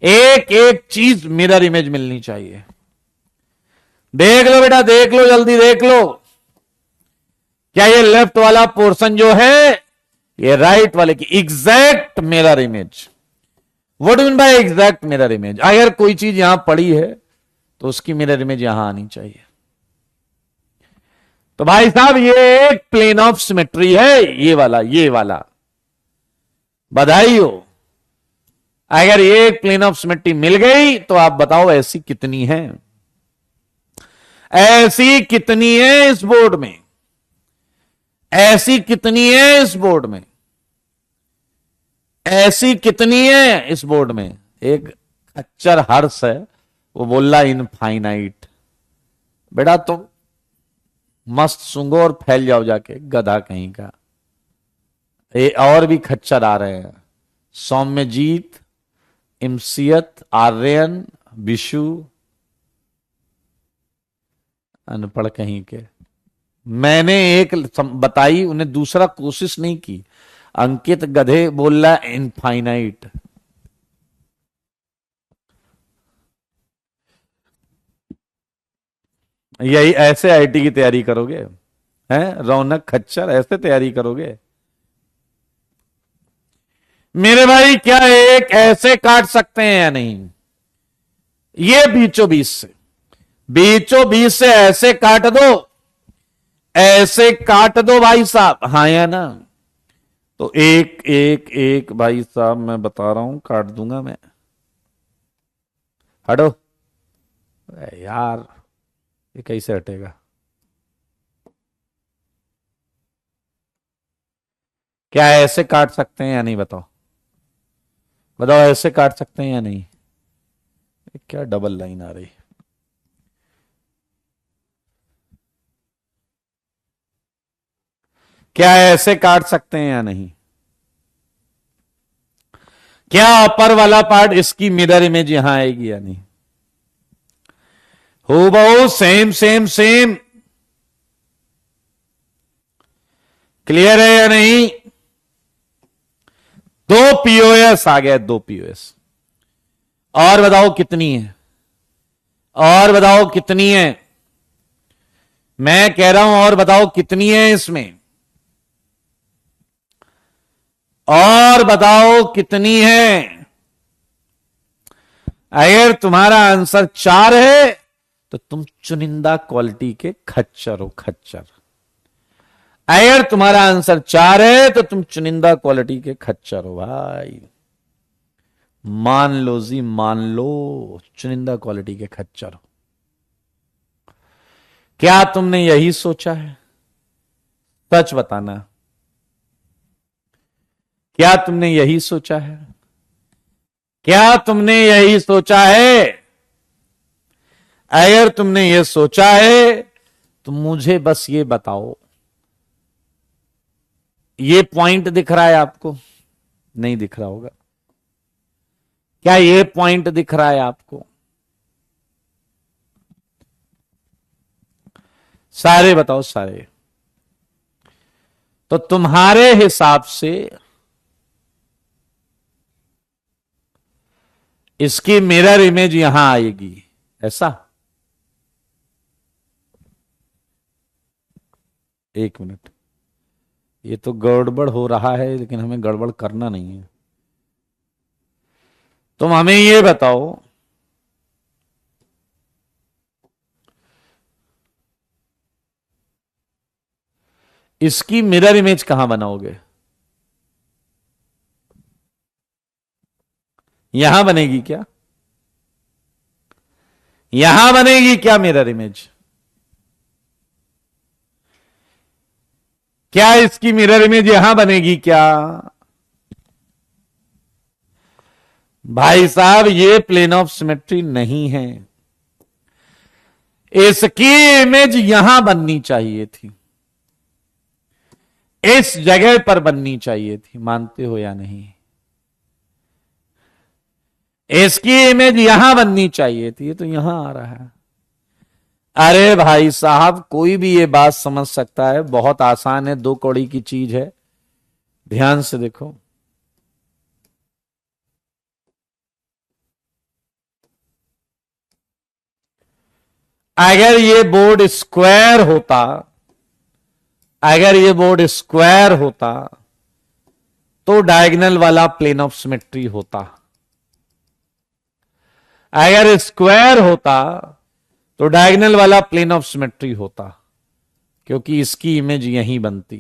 एक एक चीज मिरर इमेज मिलनी चाहिए। देख लो बेटा, देख लो, जल्दी देख लो, क्या ये लेफ्ट वाला पोर्शन जो है ये राइट वाले की exact mirror image? What do mean by exact mirror image? अगर कोई चीज यहां पड़ी है तो उसकी मिरर इमेज यहां आनी चाहिए। तो भाई साहब, ये एक प्लेन ऑफ सिमेट्री है, ये वाला, ये वाला। बधाई हो, अगर ये एक प्लेन ऑफ सिमेट्री मिल गई तो आप बताओ ऐसी कितनी है? ऐसी कितनी है इस बोर्ड में? ऐसी कितनी है इस बोर्ड में, ऐसी कितनी है इस बोर्ड में। एक खच्चर हर्ष है, वो बोल रहा इनफाइनाइट। बेटा तुम मस्त सूंघो और फैल जाओ जाके, गधा कहीं का। ये और भी खच्चर आ रहे हैं, सौम्यजीत, इमसियत, आर्यन, विशु, अनपढ़ कहीं के। मैंने एक बताई, उन्हें दूसरा कोशिश नहीं की। अंकित गधे बोल रहा इनफाइनाइट। यही ऐसे आईटी की तैयारी करोगे हैं रौनक खच्चर, ऐसे तैयारी करोगे। मेरे भाई क्या एक ऐसे काट सकते हैं या नहीं, ये बीचों बीच से, बीचों बीच से ऐसे काट दो, ऐसे काट दो भाई साहब, हाँ या ना। तो एक एक एक भाई साहब मैं बता रहा हूं, काट दूंगा मैं। हटो यार, ये कैसे हटेगा। क्या ऐसे काट सकते हैं या नहीं, बताओ बताओ, ऐसे काट सकते हैं या नहीं। क्या डबल लाइन आ रही। क्या ऐसे काट सकते हैं या नहीं। क्या अपर वाला पार्ट, इसकी मिरर इमेज यहां आएगी या नहीं। हो बहु सेम सेम सेम, क्लियर है या नहीं। दो पीओएस आ गया, दो पीओएस। और बताओ कितनी है, और बताओ कितनी है। मैं कह रहा हूं और बताओ कितनी है इसमें, और बताओ कितनी है। अगर तुम्हारा आंसर 4 है तो तुम चुनिंदा क्वालिटी के खच्चर हो, खच्चर। अगर तुम्हारा आंसर 4 है तो तुम चुनिंदा क्वालिटी के खच्चर हो भाई। मान लो जी, मान लो, चुनिंदा क्वालिटी के खच्चर हो। क्या तुमने यही सोचा है, सच बताना। क्या तुमने यही सोचा है, क्या तुमने यही सोचा है। अगर तुमने ये सोचा है तो मुझे बस ये बताओ, ये पॉइंट दिख रहा है आपको, नहीं दिख रहा होगा। क्या ये पॉइंट दिख रहा है आपको, सारे बताओ सारे। तो तुम्हारे हिसाब से इसकी मिरर इमेज यहां आएगी, ऐसा। एक मिनट, ये तो गड़बड़ हो रहा है, लेकिन हमें गड़बड़ करना नहीं है। तुम हमें ये बताओ, इसकी मिरर इमेज कहां बनाओगे। यहां बनेगी क्या, यहां बनेगी क्या मिरर इमेज। क्या इसकी मिरर इमेज यहां बनेगी क्या। भाई साहब ये प्लेन ऑफ सिमेट्री नहीं है, इसकी इमेज यहां बननी चाहिए थी, इस जगह पर बननी चाहिए थी। मानते हो या नहीं, इसकी इमेज यहां बननी चाहिए थी, ये तो यहां आ रहा है। अरे भाई साहब, कोई भी ये बात समझ सकता है, बहुत आसान है, 2 कौड़ी की चीज है। ध्यान से देखो, अगर ये बोर्ड स्क्वायर होता, अगर ये बोर्ड स्क्वायर होता तो डायगोनल वाला प्लेन ऑफ सिमेट्री होता। अगर स्क्वायर होता तो डायगोनल वाला प्लेन ऑफ सिमेट्री होता, क्योंकि इसकी इमेज यहीं बनती।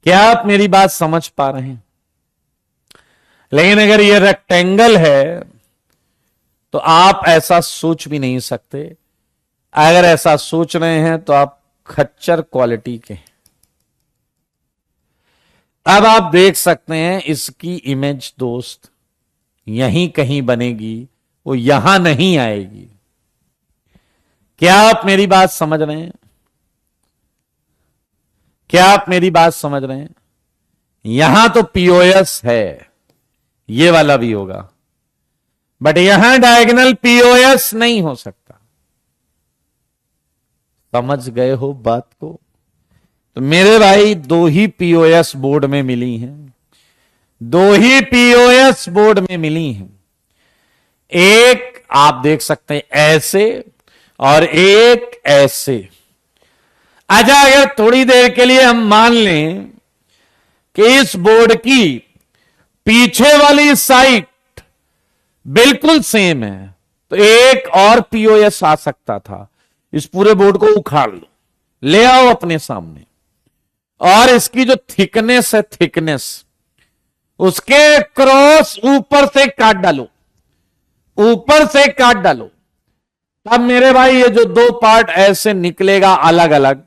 क्या आप मेरी बात समझ पा रहे हैं। लेकिन अगर ये रेक्टेंगल है तो आप ऐसा सोच भी नहीं सकते। अगर ऐसा सोच रहे हैं तो आप खच्चर क्वालिटी के। अब आप देख सकते हैं इसकी इमेज दोस्त यहीं कहीं बनेगी, वो यहां नहीं आएगी। क्या आप मेरी बात समझ रहे हैं? क्या आप मेरी बात समझ रहे हैं? यहां तो पीओएस है, ये वाला भी होगा, बट यहां डायगोनल पीओएस नहीं हो सकता। समझ गए हो बात को? तो मेरे भाई दो ही पीओएस बोर्ड में मिली हैं, दो ही पीओएस बोर्ड में मिली हैं। एक आप देख सकते हैं ऐसे और एक ऐसे। अच्छा, अगर थोड़ी देर के लिए हम मान लें कि इस बोर्ड की पीछे वाली साइड बिल्कुल सेम है, तो एक और पीओएस आ सकता था। इस पूरे बोर्ड को उखाड़ लो, ले आओ अपने सामने, और इसकी जो थिकनेस है, थिकनेस उसके क्रॉस ऊपर से काट डालो, ऊपर से काट डालो। तब मेरे भाई ये जो दो पार्ट ऐसे निकलेगा अलग अलग,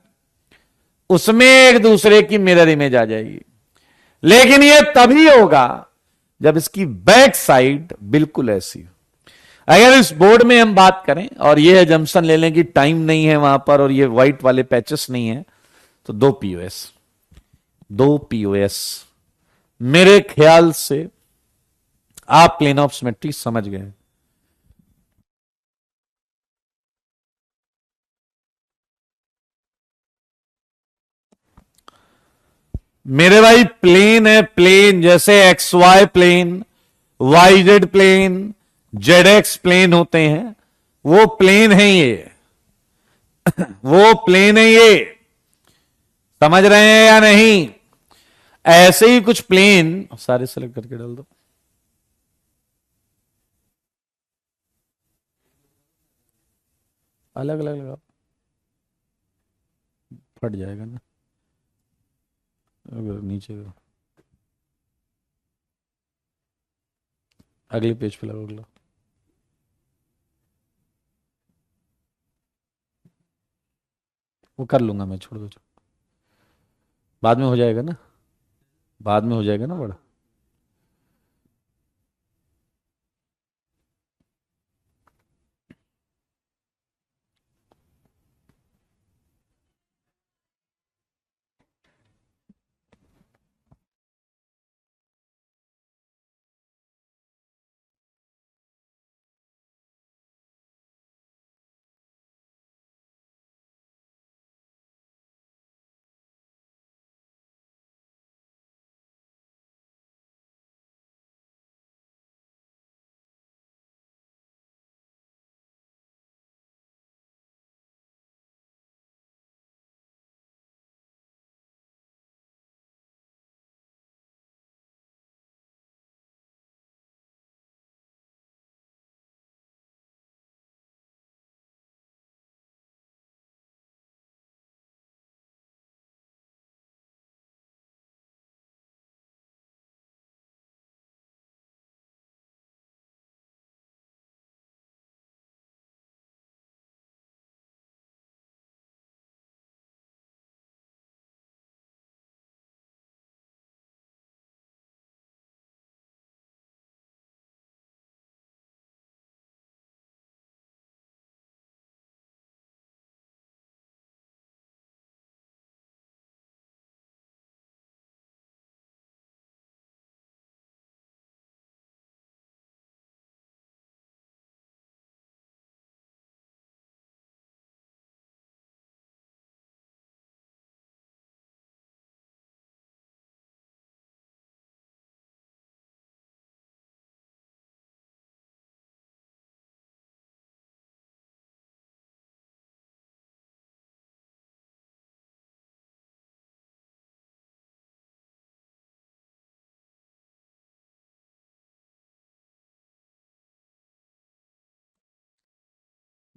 उसमें एक दूसरे की मिरर इमेज आ जाएगी। लेकिन ये तभी होगा जब इसकी बैक साइड बिल्कुल ऐसी हो। अगर इस बोर्ड में हम बात करें और ये जंक्शन ले लें कि टाइम नहीं है वहां पर और ये व्हाइट वाले पैचेस नहीं है, तो दो पीओएस मेरे ख्याल से आप प्लेन ऑफ सिमेट्री समझ गए। मेरे भाई प्लेन है, प्लेन जैसे X Y plane, Y Z plane, Z X plane होते हैं, वो प्लेन है ये वो प्लेन है ये। समझ रहे हैं या नहीं? ऐसे ही कुछ प्लेन सारे सेलेक्ट करके डाल दो। अलग अलग लगाओ, फट जाएगा ना। अगर नीचे अगले पेज पे लगाओ, अगला। वो कर लूंगा मैं, छोड़ दो, बाद में हो जाएगा ना, बाद में हो जाएगा ना बड़ा।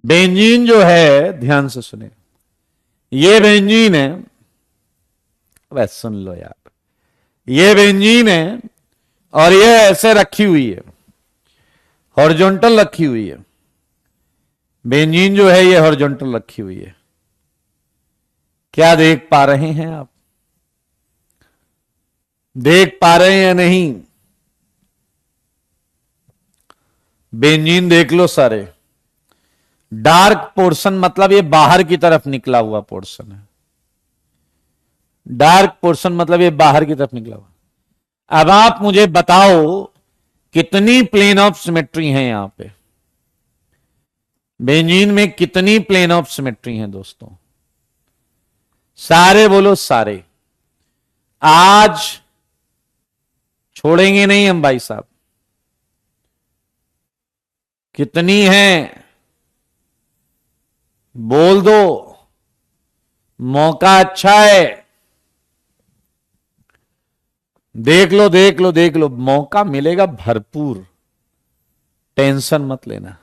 बेंजीन जो है, ध्यान से सुने, ये बेंजीन है, वैसे सुन लो यार, ये बेंजीन है और ये ऐसे रखी हुई है, हॉरिजॉन्टल रखी हुई है। बेंजीन जो है ये हॉरिजॉन्टल रखी हुई है। क्या देख पा रहे हैं आप? देख पा रहे हैं या नहीं? बेंजीन देख लो सारे। डार्क पोर्शन मतलब ये बाहर की तरफ निकला हुआ पोर्शन है। डार्क पोर्शन मतलब ये बाहर की तरफ निकला हुआ। अब आप मुझे बताओ कितनी प्लेन ऑफ सिमेट्री है यहां पे? बेंजीन में कितनी प्लेन ऑफ सिमेट्री है दोस्तों? सारे बोलो सारे। आज छोड़ेंगे नहीं हम भाई साहब। कितनी है बोल दो, मौका अच्छा है। देख लो देख लो देख लो, मौका मिलेगा भरपूर, टेंशन मत लेना।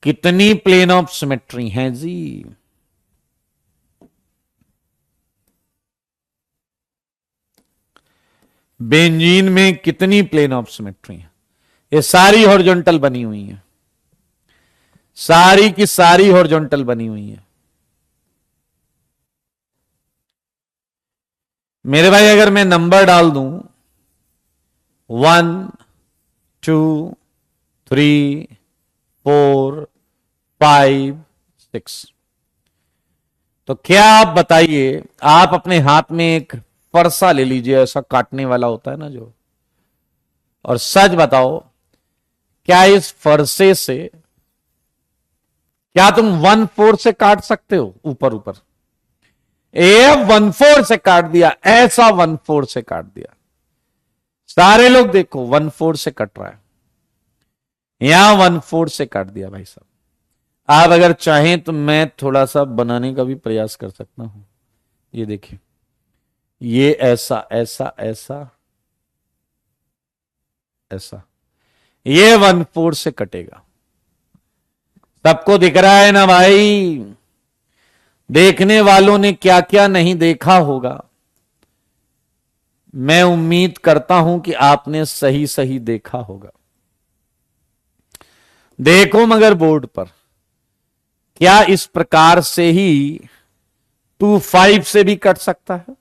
कितनी प्लेन ऑफ सिमेट्री हैं जी? बेंजीन में कितनी प्लेन ऑफ सिमेट्री है? ये सारी हॉरिजॉन्टल बनी हुई है, सारी की सारी हॉरिजॉन्टल बनी हुई है। मेरे भाई अगर मैं नंबर डाल दूं 1 2 3 4 5 6, तो क्या आप बताइए, आप अपने हाथ में एक फरसा ले लीजिए, ऐसा काटने वाला होता है ना जो, और सच बताओ क्या इस फरसे से क्या तुम 1/4 से काट सकते हो? ऊपर ऊपर 1/4 से काट दिया, ऐसा 1/4 से काट दिया। सारे लोग देखो 1/4 से कट रहा है, यहां 1/4 से काट दिया भाई साहब। आप अगर चाहें तो मैं थोड़ा सा बनाने का भी प्रयास कर सकता हूं। ये देखिए, ये ऐसा ऐसा ऐसा ऐसा, ये 1/4 से कटेगा। सबको दिख रहा है ना भाई? देखने वालों ने क्या क्या नहीं देखा होगा। मैं उम्मीद करता हूं कि आपने सही सही देखा होगा। देखो मगर बोर्ड पर, क्या इस प्रकार से ही 2/5 से भी कट सकता है?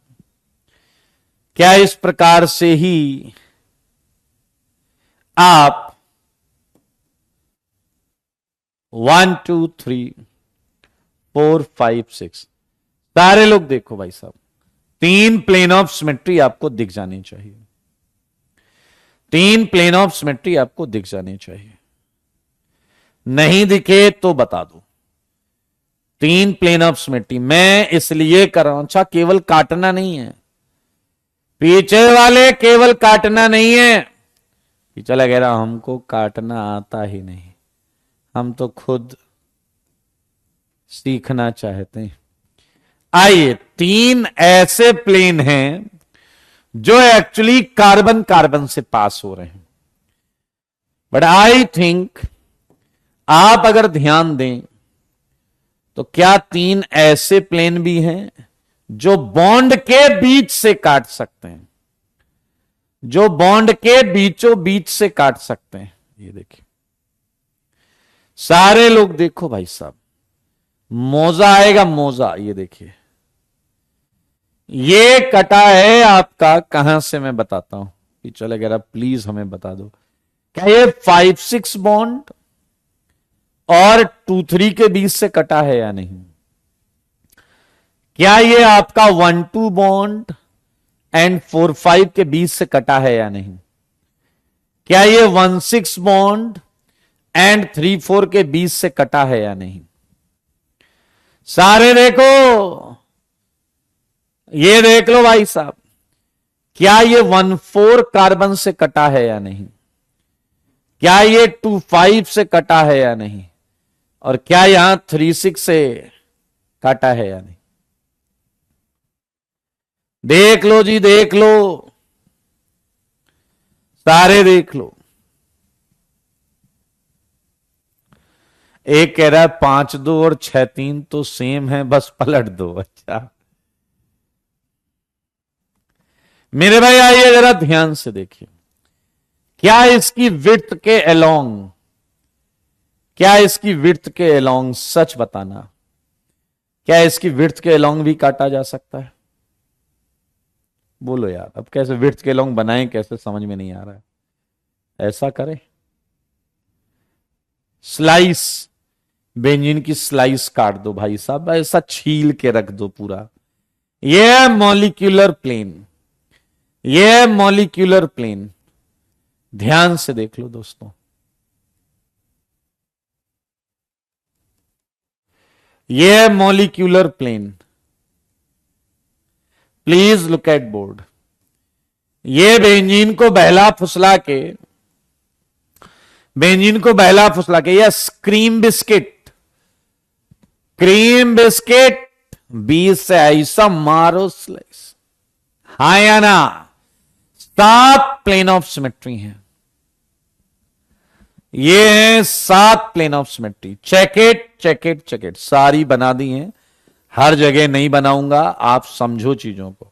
क्या इस प्रकार से ही आप 1 2 3 4 5 6, सारे लोग देखो भाई साहब, 3 प्लेन ऑफ सिमेट्री आपको दिख जानी चाहिए। 3 प्लेन ऑफ सिमेट्री आपको दिख जानी चाहिए। नहीं दिखे तो बता दो। 3 प्लेन ऑफ सिमेट्री मैं इसलिए कर रहा हूं, अच्छा केवल काटना नहीं है पीछे वाले, केवल काटना नहीं है। पीछे लग रहा हमको काटना आता ही नहीं, हम तो खुद सीखना चाहते हैं। आइए, 3 ऐसे प्लेन हैं जो एक्चुअली कार्बन कार्बन से पास हो रहे हैं, बट आई थिंक आप अगर ध्यान दें तो क्या 3 ऐसे प्लेन भी हैं जो बॉन्ड के बीच से काट सकते हैं, जो बॉन्ड के बीचों बीच से काट सकते हैं। ये देखिए, सारे लोग देखो भाई साहब, मोजा आएगा मोजा। ये देखिए, ये कटा है आपका कहां से, मैं बताता हूं कि चले अगर आप प्लीज हमें बता दो, क्या ये 5-6 बॉन्ड और 2-3 के बीच से कटा है या नहीं? क्या ये आपका 1-2 बॉन्ड एंड 4-5 के बीच से कटा है या नहीं? क्या ये 1-6 बॉन्ड एंड 3-4 के बीच से कटा है या नहीं? सारे देखो, ये देख लो भाई साहब, क्या ये 1-4 कार्बन से कटा है या नहीं? क्या ये 2-5 से कटा है या नहीं? और क्या यहां 3-6 से काटा है या नहीं? देख लो जी, देख लो, सारे देख लो। एक कह रहा है 5-2 और 6-3 तो सेम है, बस पलट दो। अच्छा मेरे भाई आइए जरा ध्यान से देखिए, क्या इसकी विड्थ के अलोंग, क्या इसकी विड्थ के अलोंग, सच बताना, क्या इसकी विड्थ के अलोंग भी काटा जा सकता है? बोलो यार, अब कैसे विड्थ के लॉन्ग बनाएं, कैसे समझ में नहीं आ रहा है। ऐसा करें, स्लाइस, बेंजीन की स्लाइस काट दो भाई साहब, ऐसा छील के रख दो पूरा। ये है मॉलिक्यूलर प्लेन, ये है मॉलिक्यूलर प्लेन। ध्यान से देख लो दोस्तों, ये है molecular plane. Please look at board. ये बेंजीन को बहला फुसला के, बेंजीन को बहला फुसला के, yes cream biscuit, cream biscuit 20 से ऐसा मारो स्लाइस, हाँ या ना। 7 प्लेन ऑफ सिमेट्री है, ये है 7 plane of symmetry. Check it check it check it, सारी बना दी हैं, हर जगह नहीं बनाऊंगा, आप समझो चीजों को।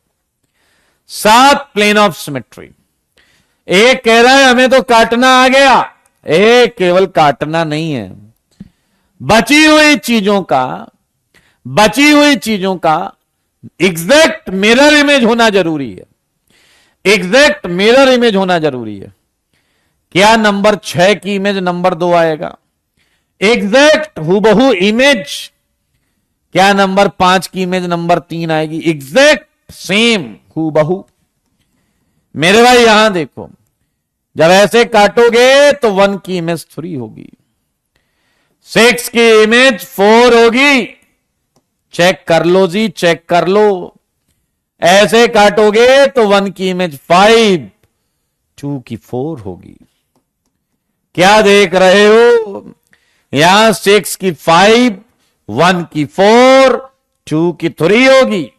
7 प्लेन ऑफ सिमेट्री। एक कह रहा है हमें तो काटना आ गया, एक केवल काटना नहीं है, बची हुई चीजों का, बची हुई चीजों का एग्जैक्ट मिरर इमेज होना जरूरी है, एग्जैक्ट मिरर इमेज होना जरूरी है। क्या नंबर 6 की इमेज नंबर 2 आएगा? एग्जैक्ट हुबहू इमेज। क्या नंबर 5 की इमेज नंबर 3 आएगी? एग्जैक्ट सेम हुबहू। मेरे भाई यहां देखो, जब ऐसे काटोगे तो 1 की इमेज 3 होगी, 6 की इमेज 4 होगी। चेक कर लो जी, चेक कर लो। ऐसे काटोगे तो 1 की इमेज 5, 2 की 4 होगी। क्या देख रहे हो? यहां 6 की 5, 1 की 4, 2 की 3 होगी।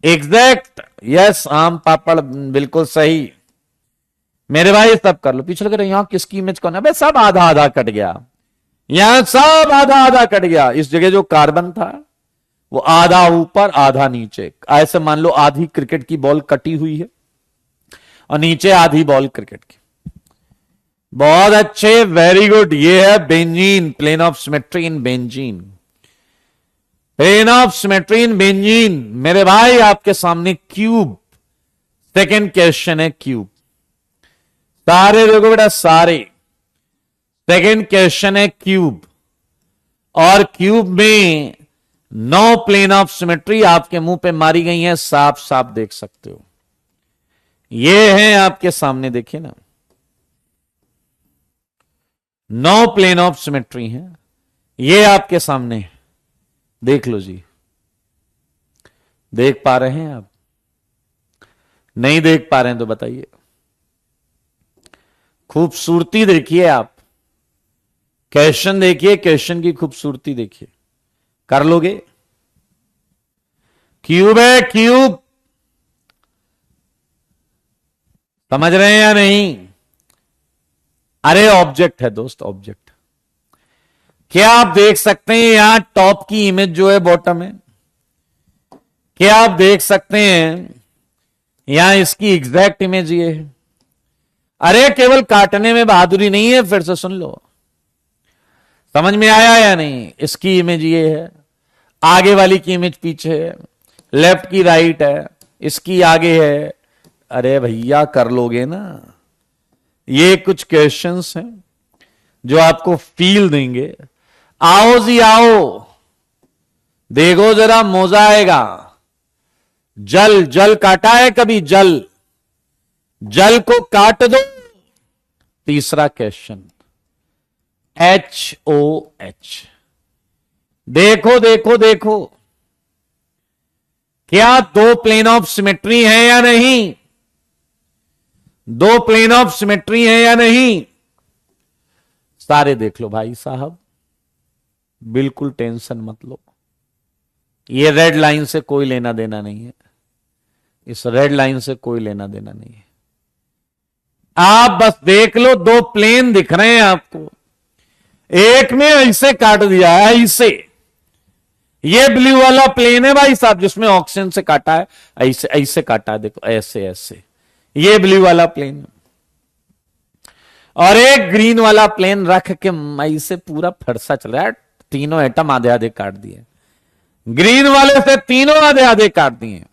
एग्जैक्ट, यस आम पापड़ बिल्कुल सही। मेरे भाई सब कर लो, पीछे लग रहे यहां किसकी इमेज कौन है? भाई सब आधा आधा कट गया, यहां सब आधा आधा कट गया। इस जगह जो कार्बन था वो आधा ऊपर आधा नीचे, ऐसे मान लो आधी क्रिकेट की बॉल कटी हुई है और नीचे आधी बॉल क्रिकेट की। बहुत अच्छे, वेरी गुड। ये है benzene, plane of symmetry in benzene, plane of symmetry in benzene. मेरे भाई आपके सामने क्यूब, सेकेंड क्वेश्चन है क्यूब। सारे देखो बेटा सारे, सेकेंड क्वेश्चन है क्यूब, और क्यूब में 9 प्लेन ऑफ सिमेट्री आपके मुंह पे मारी गई हैं, साफ साफ देख सकते हो। ये है आपके सामने, देखिए ना, 9 प्लेन ऑफ सिमेट्री हैं, ये आपके सामने देख लो जी। देख पा रहे हैं आप? नहीं देख पा रहे हैं तो बताइए। खूबसूरती देखिए आप, क्वेश्चन देखिए, क्वेश्चन की खूबसूरती देखिए। कर लोगे? क्यूब है क्यूब, समझ रहे हैं या नहीं? अरे ऑब्जेक्ट है दोस्त, ऑब्जेक्ट। क्या आप देख सकते हैं यहां टॉप की इमेज जो है बॉटम है? क्या आप देख सकते हैं यहां इसकी एग्जैक्ट इमेज ये है? अरे केवल काटने में बहादुरी नहीं है, फिर से सुन लो, समझ में आया या नहीं? इसकी इमेज ये है, आगे वाली की इमेज पीछे है, लेफ्ट की राइट है, इसकी आगे है। अरे भैया कर लोगे ना? ये कुछ क्वेश्चंस हैं जो आपको फील देंगे। आओ जी आओ, देखो जरा मौजा आएगा। जल, जल काटा है कभी? जल, जल को काट दो। तीसरा क्वेश्चन HOH। देखो देखो देखो, क्या 2 प्लेन ऑफ सिमेट्री है या नहीं? 2 प्लेन ऑफ सिमेट्री है या नहीं? सारे देख लो भाई साहब, बिल्कुल टेंशन मत लो। ये रेड लाइन से कोई लेना देना नहीं है, इस रेड लाइन से कोई लेना देना नहीं है। आप बस देख लो, 2 प्लेन दिख रहे हैं आपको, एक में ऐसे काट दिया है, ऐसे। ये ब्लू वाला प्लेन है भाई साहब, जिसमें ऑक्सीजन से काटा है, ऐसे ऐसे काटा है, देखो ऐसे ऐसे, ये ब्लू वाला प्लेन। और एक ग्रीन वाला प्लेन रख के ऐसे पूरा फरसा चल रहा है, तीनों एटम आधे आधे काट दिए, ग्रीन वाले से तीनों आधे आधे काट दिए।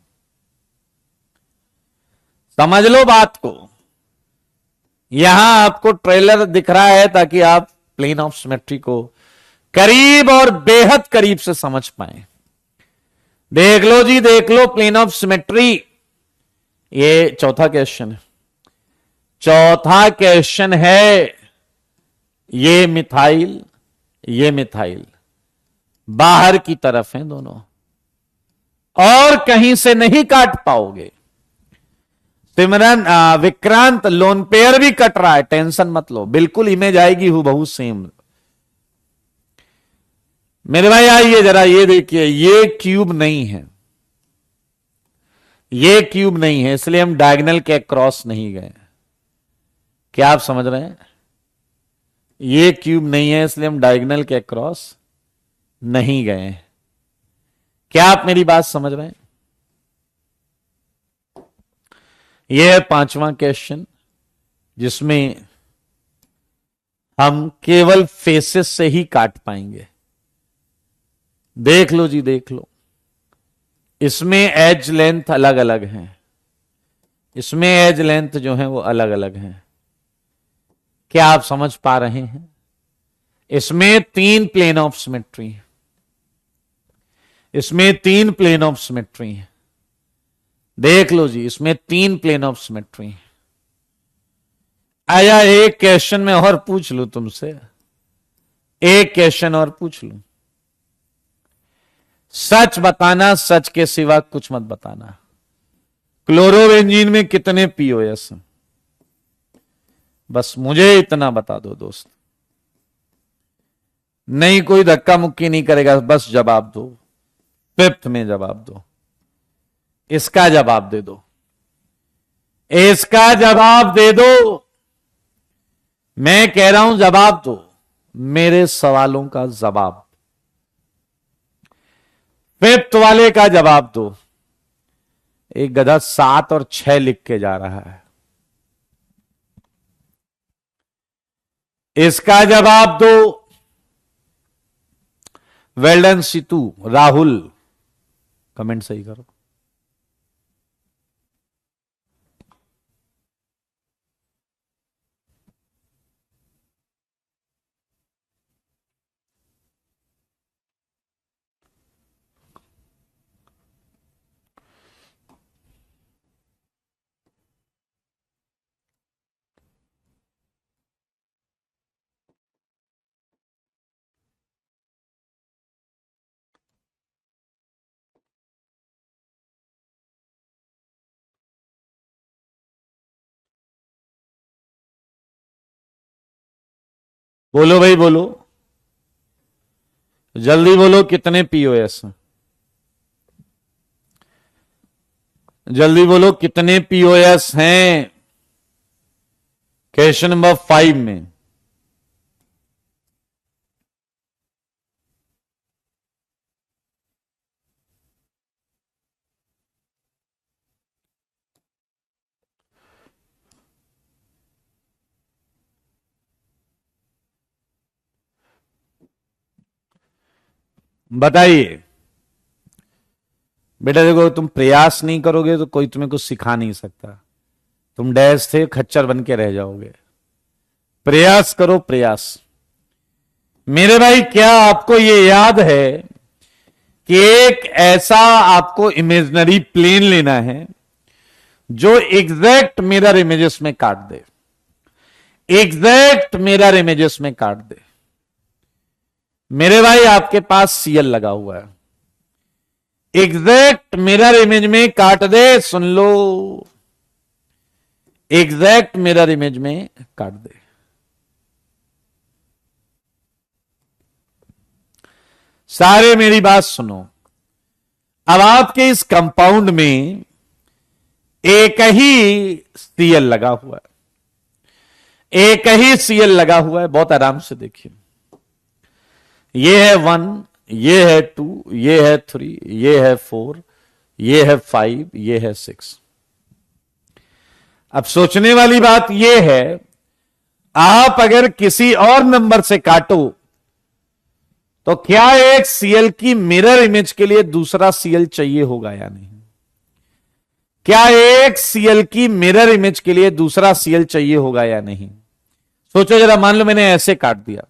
समझ लो बात को। यहां आपको ट्रेलर दिख रहा है ताकि आप प्लेन ऑफ सिमेट्री को करीब और बेहद करीब से समझ पाए। देख लो जी, देख लो प्लेन ऑफ सिमेट्री। ये चौथा क्वेश्चन है। चौथा क्वेश्चन है, ये मिथाइल, ये मिथाइल बाहर की तरफ हैं दोनों, और कहीं से नहीं काट पाओगे। सिमरन, विक्रांत, लोन पेयर भी कट रहा है, टेंशन मत लो, बिल्कुल इमेज आएगी हूबहू सेम। मेरे भाई आइए जरा, ये देखिए, ये क्यूब नहीं है, ये क्यूब नहीं है, इसलिए हम डायगोनल के क्रॉस नहीं गए। क्या आप समझ रहे हैं? ये क्यूब नहीं है, इसलिए हम डायगोनल के क्रॉस नहीं गए। क्या आप मेरी बात समझ रहे हैं? यह है पांचवा क्वेश्चन, जिसमें हम केवल फेसेस से ही काट पाएंगे। देख लो जी, देख लो, इसमें एज लेंथ अलग अलग है, इसमें एज लेंथ जो है वो अलग अलग है। क्या आप समझ पा रहे हैं? इसमें 3 प्लेन ऑफ सिमेट्री है, इसमें 3 प्लेन ऑफ सिमेट्री है। देख लो जी, इसमें 3 प्लेन ऑफ सिमेट्री है। आया एक क्वेश्चन में और पूछ लू तुमसे, एक क्वेश्चन और पूछ लू। सच बताना, सच के सिवा कुछ मत बताना। क्लोरोबेंजीन में कितने पीओएस हैं? बस मुझे इतना बता दो दोस्त। नहीं कोई धक्का मुक्की नहीं करेगा, बस जवाब दो, 5th में जवाब दो। इसका जवाब दे दो, इसका जवाब दे दो। मैं कह रहा हूं जवाब दो, मेरे सवालों का जवाब। 5th वाले का जवाब दो। एक गधा 7 और 6 लिख के जा रहा है, इसका जवाब दो। वेल्डन सीतू, राहुल, कमेंट सही करो। बोलो भाई बोलो, जल्दी बोलो, कितने पीओएस हैं? जल्दी बोलो, कितने पीओएस हैं क्वेश्चन नंबर 5 में? बताइए बेटा। देखो, तुम प्रयास नहीं करोगे तो कोई तुम्हें कुछ सिखा नहीं सकता। तुम डैश थे, खच्चर बन के रह जाओगे। प्रयास करो, प्रयास। मेरे भाई, क्या आपको ये याद है कि एक ऐसा आपको इमेजिनरी प्लेन लेना है जो एग्जैक्ट मिरर इमेजेस में काट दे, एग्जैक्ट मिरर इमेजेस में काट दे। मेरे भाई, आपके पास सीएल लगा हुआ है, एग्जैक्ट मिरर इमेज में काट दे। सुन लो, एग्जैक्ट मिरर इमेज में काट दे। सारे मेरी बात सुनो। अब आपके इस कंपाउंड में एक ही सीएल लगा हुआ है, एक ही सीएल लगा हुआ है। बहुत आराम से देखिए, ये है 1, ये है 2, ये है 3, ये है 4, ये है 5, ये है 6। अब सोचने वाली बात यह है, आप अगर किसी और नंबर से काटो तो क्या एक सीएल की मिरर इमेज के लिए दूसरा सीएल चाहिए होगा या नहीं? क्या एक सीएल की मिरर इमेज के लिए दूसरा सीएल चाहिए होगा या नहीं? सोचो जरा, मान लो मैंने ऐसे काट दिया,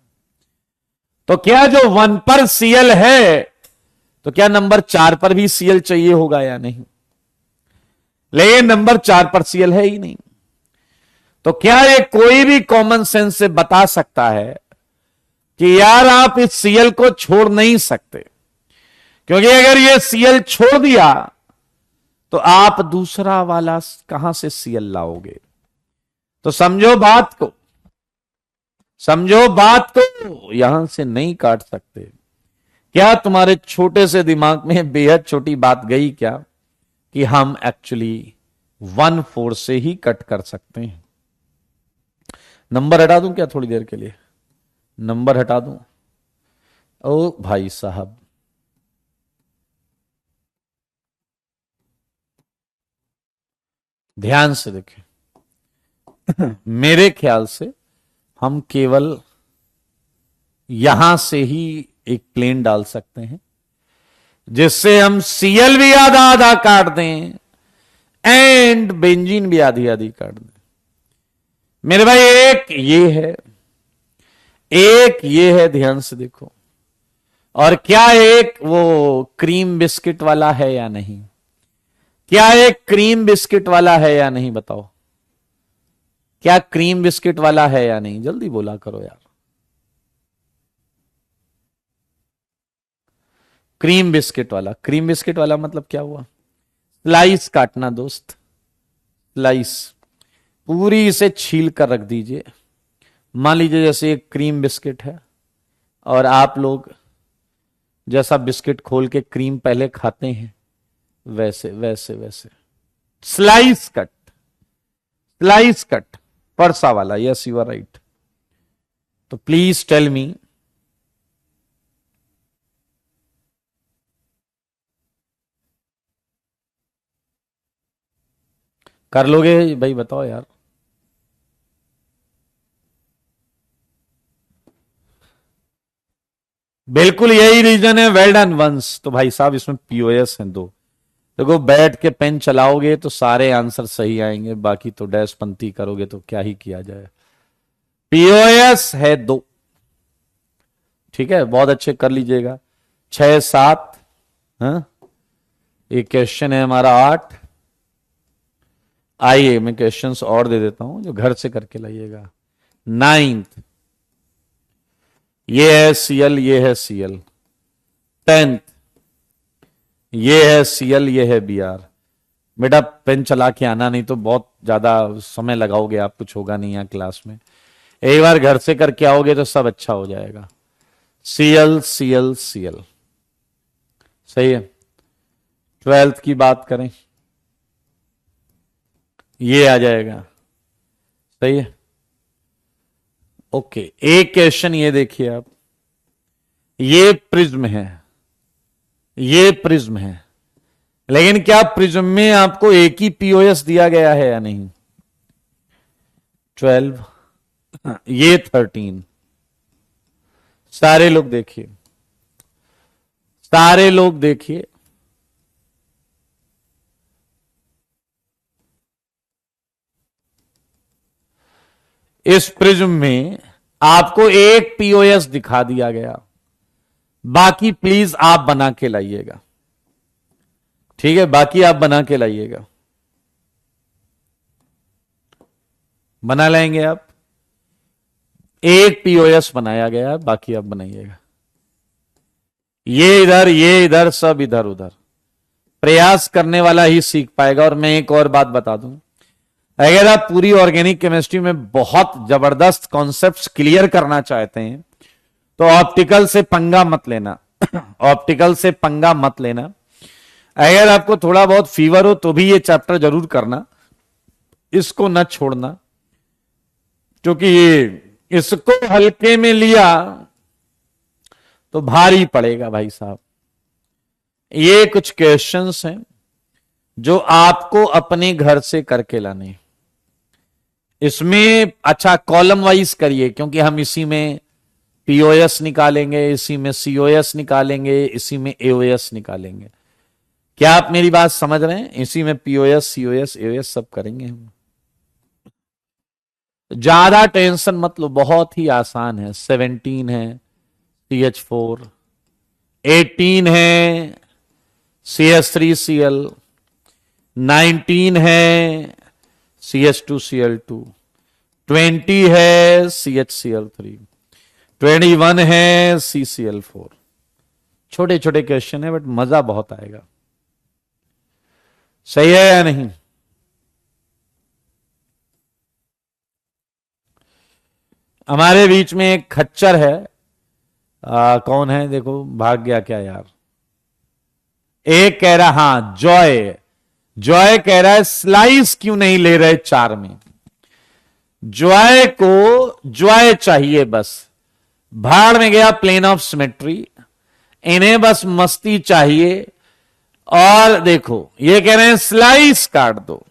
तो क्या जो 1 पर सीएल है, तो क्या नंबर 4 पर भी सीएल चाहिए होगा या नहीं? लेकिन नंबर 4 पर सीएल है ही नहीं। तो क्या ये कोई भी कॉमन सेंस से बता सकता है कि यार आप इस सीएल को छोड़ नहीं सकते, क्योंकि अगर ये सीएल छोड़ दिया तो आप दूसरा वाला कहां से सीएल लाओगे? तो समझो बात को, समझो बात को, यहां से नहीं काट सकते। क्या तुम्हारे छोटे से दिमाग में बेहद छोटी बात गई क्या कि हम एक्चुअली 1/4 से ही कट कर सकते हैं? नंबर हटा दूं क्या थोड़ी देर के लिए? नंबर हटा दूं? ओ भाई साहब, ध्यान से देखें। मेरे ख्याल से हम केवल यहां से ही एक प्लेन डाल सकते हैं, जिससे हम सीएल भी आधा आधा काट दें एंड बेंजीन भी आधी आधी काट दें। मेरे भाई एक ये है, एक ये है, ध्यान से देखो। और क्या एक वो क्रीम बिस्किट वाला है या नहीं? क्या एक क्रीम बिस्किट वाला है या नहीं? बताओ, क्या क्रीम बिस्किट वाला है या नहीं? जल्दी बोला करो यार। क्रीम बिस्किट वाला, क्रीम बिस्किट वाला मतलब क्या हुआ? स्लाइस काटना दोस्त, स्लाइस पूरी इसे छील कर रख दीजिए। मान लीजिए जैसे एक क्रीम बिस्किट है और आप लोग जैसा बिस्किट खोल के क्रीम पहले खाते हैं, वैसे वैसे वैसे स्लाइस कट, स्लाइस कट, परसा वाला। Yes you are right. तो प्लीज टेल मी, कर लोगे भाई? बताओ यार। बिल्कुल यही रीजन है। Well done once. तो भाई साहब इसमें पीओएस हैं 2। देखो बैठ के पेन चलाओगे तो सारे आंसर सही आएंगे, बाकी तो डैश पंथी करोगे तो क्या ही किया जाए। पीओएस है 2, ठीक है, बहुत अच्छे कर लीजिएगा। 6 7, हाँ, ये क्वेश्चन है हमारा 8। आइए मैं क्वेश्चंस और दे देता हूं जो घर से करके लाइएगा। 9th, ये है सीएल, ये है सीएल। 10th, ये है सीएल, ये है बीआर। बेटा पेन चला के आना, नहीं तो बहुत ज्यादा समय लगाओगे आप, कुछ होगा नहीं यहाँ क्लास में। एक बार घर से करके आओगे तो सब अच्छा हो जाएगा। सीएल सीएल सीएल, सही है। 12th की बात करें, ये आ जाएगा, सही है। ओके, एक क्वेश्चन ये देखिए आप, ये प्रिज्म है, ये प्रिज्म है, लेकिन क्या प्रिज्म में आपको एक ही पीओएस दिया गया है या नहीं? 12, ये 13। सारे लोग देखिए, सारे लोग देखिए, इस प्रिज्म में आपको एक पीओएस दिखा दिया गया, बाकी प्लीज आप बना के लाइएगा, ठीक है? बाकी आप बना के लाइएगा, बना लाएंगे आप। एक पीओएस बनाया गया, बाकी आप बनाइएगा। ये इधर सब इधर उधर। प्रयास करने वाला ही सीख पाएगा। और मैं एक और बात बता दूं, अगर आप पूरी ऑर्गेनिक केमिस्ट्री में बहुत जबरदस्त कॉन्सेप्ट्स क्लियर करना चाहते हैं तो ऑप्टिकल से पंगा मत लेना। ऑप्टिकल से पंगा मत लेना। अगर आपको थोड़ा बहुत फीवर हो तो भी ये चैप्टर जरूर करना, इसको न छोड़ना, क्योंकि ये इसको हल्के में लिया तो भारी पड़ेगा भाई साहब। ये कुछ क्वेश्चंस हैं जो आपको अपने घर से करके लाने। इसमें अच्छा कॉलम वाइज करिए, क्योंकि हम इसी में पीओएस निकालेंगे, इसी में सीओएस निकालेंगे, इसी में एओएस निकालेंगे। क्या आप मेरी बात समझ रहे हैं? इसी में पीओएस, सीओएस, एओएस सब करेंगे हम। ज्यादा टेंशन मत लो, बहुत ही आसान है। 17 है CH4, 18 है CH3Cl, 19 है CH2Cl2, 20 है CHCl3, 21 है CCl4। छोटे छोटे क्वेश्चन है बट मजा बहुत आएगा। सही है या नहीं? हमारे बीच में एक खच्चर है, कौन है देखो, भाग गया क्या यार। एक कह रहा, हाँ जॉय, जॉय कह रहा है स्लाइस क्यों नहीं ले रहे 4 में। जॉय को जॉय चाहिए बस, भाड़ में गया प्लेन ऑफ सिमेट्री, इन्हें बस मस्ती चाहिए। और देखो ये कह रहे हैं स्लाइस काट दो,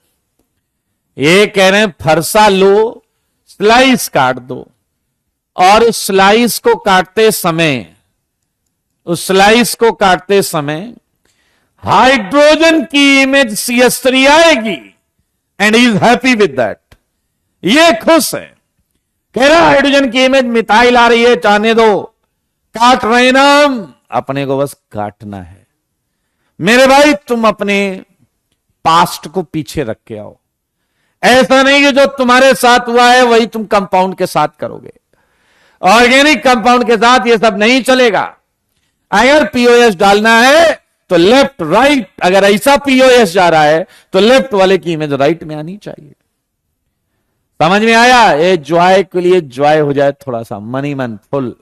ये कह रहे हैं फरसा लो, स्लाइस काट दो। और उस स्लाइस को काटते समय, उस स्लाइस को काटते समय हाइड्रोजन की इमेज CH3 आएगी and he is happy with that. ये खुश है, कह रहा हाइड्रोजन की इमेज मिथाइल आ रही है, जाने दो, काट रहे ना हम, अपने को बस काटना है। मेरे भाई तुम अपने पास्ट को पीछे रख के आओ। ऐसा नहीं कि जो तुम्हारे साथ हुआ है वही तुम कंपाउंड के साथ करोगे। ऑर्गेनिक कंपाउंड के साथ ये सब नहीं चलेगा। अगर पीओएस डालना है तो लेफ्ट राइट, अगर ऐसा पीओएस जा रहा है तो लेफ्ट वाले की इमेज राइट में आनी चाहिए। समझ में आया? ये ज्वाय के लिए ज्वाय हो जाए थोड़ा सा, मनी मन फुल।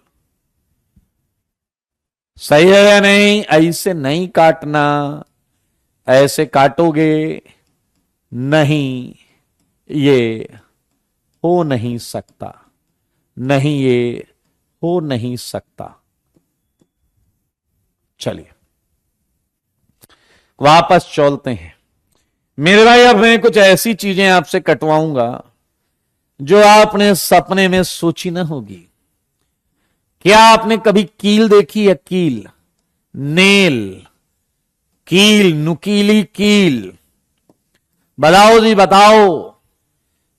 सही है या नहीं? ऐसे नहीं काटना, ऐसे काटोगे नहीं, ये हो नहीं सकता, नहीं ये हो नहीं सकता। चलिए वापस चलते हैं मेरे भाई। अब मैं कुछ ऐसी चीजें आपसे कटवाऊंगा जो आपने सपने में सोची ना होगी। क्या आपने कभी कील देखी है? कील, नेल, कील, नुकीली कील। बताओ जी बताओ,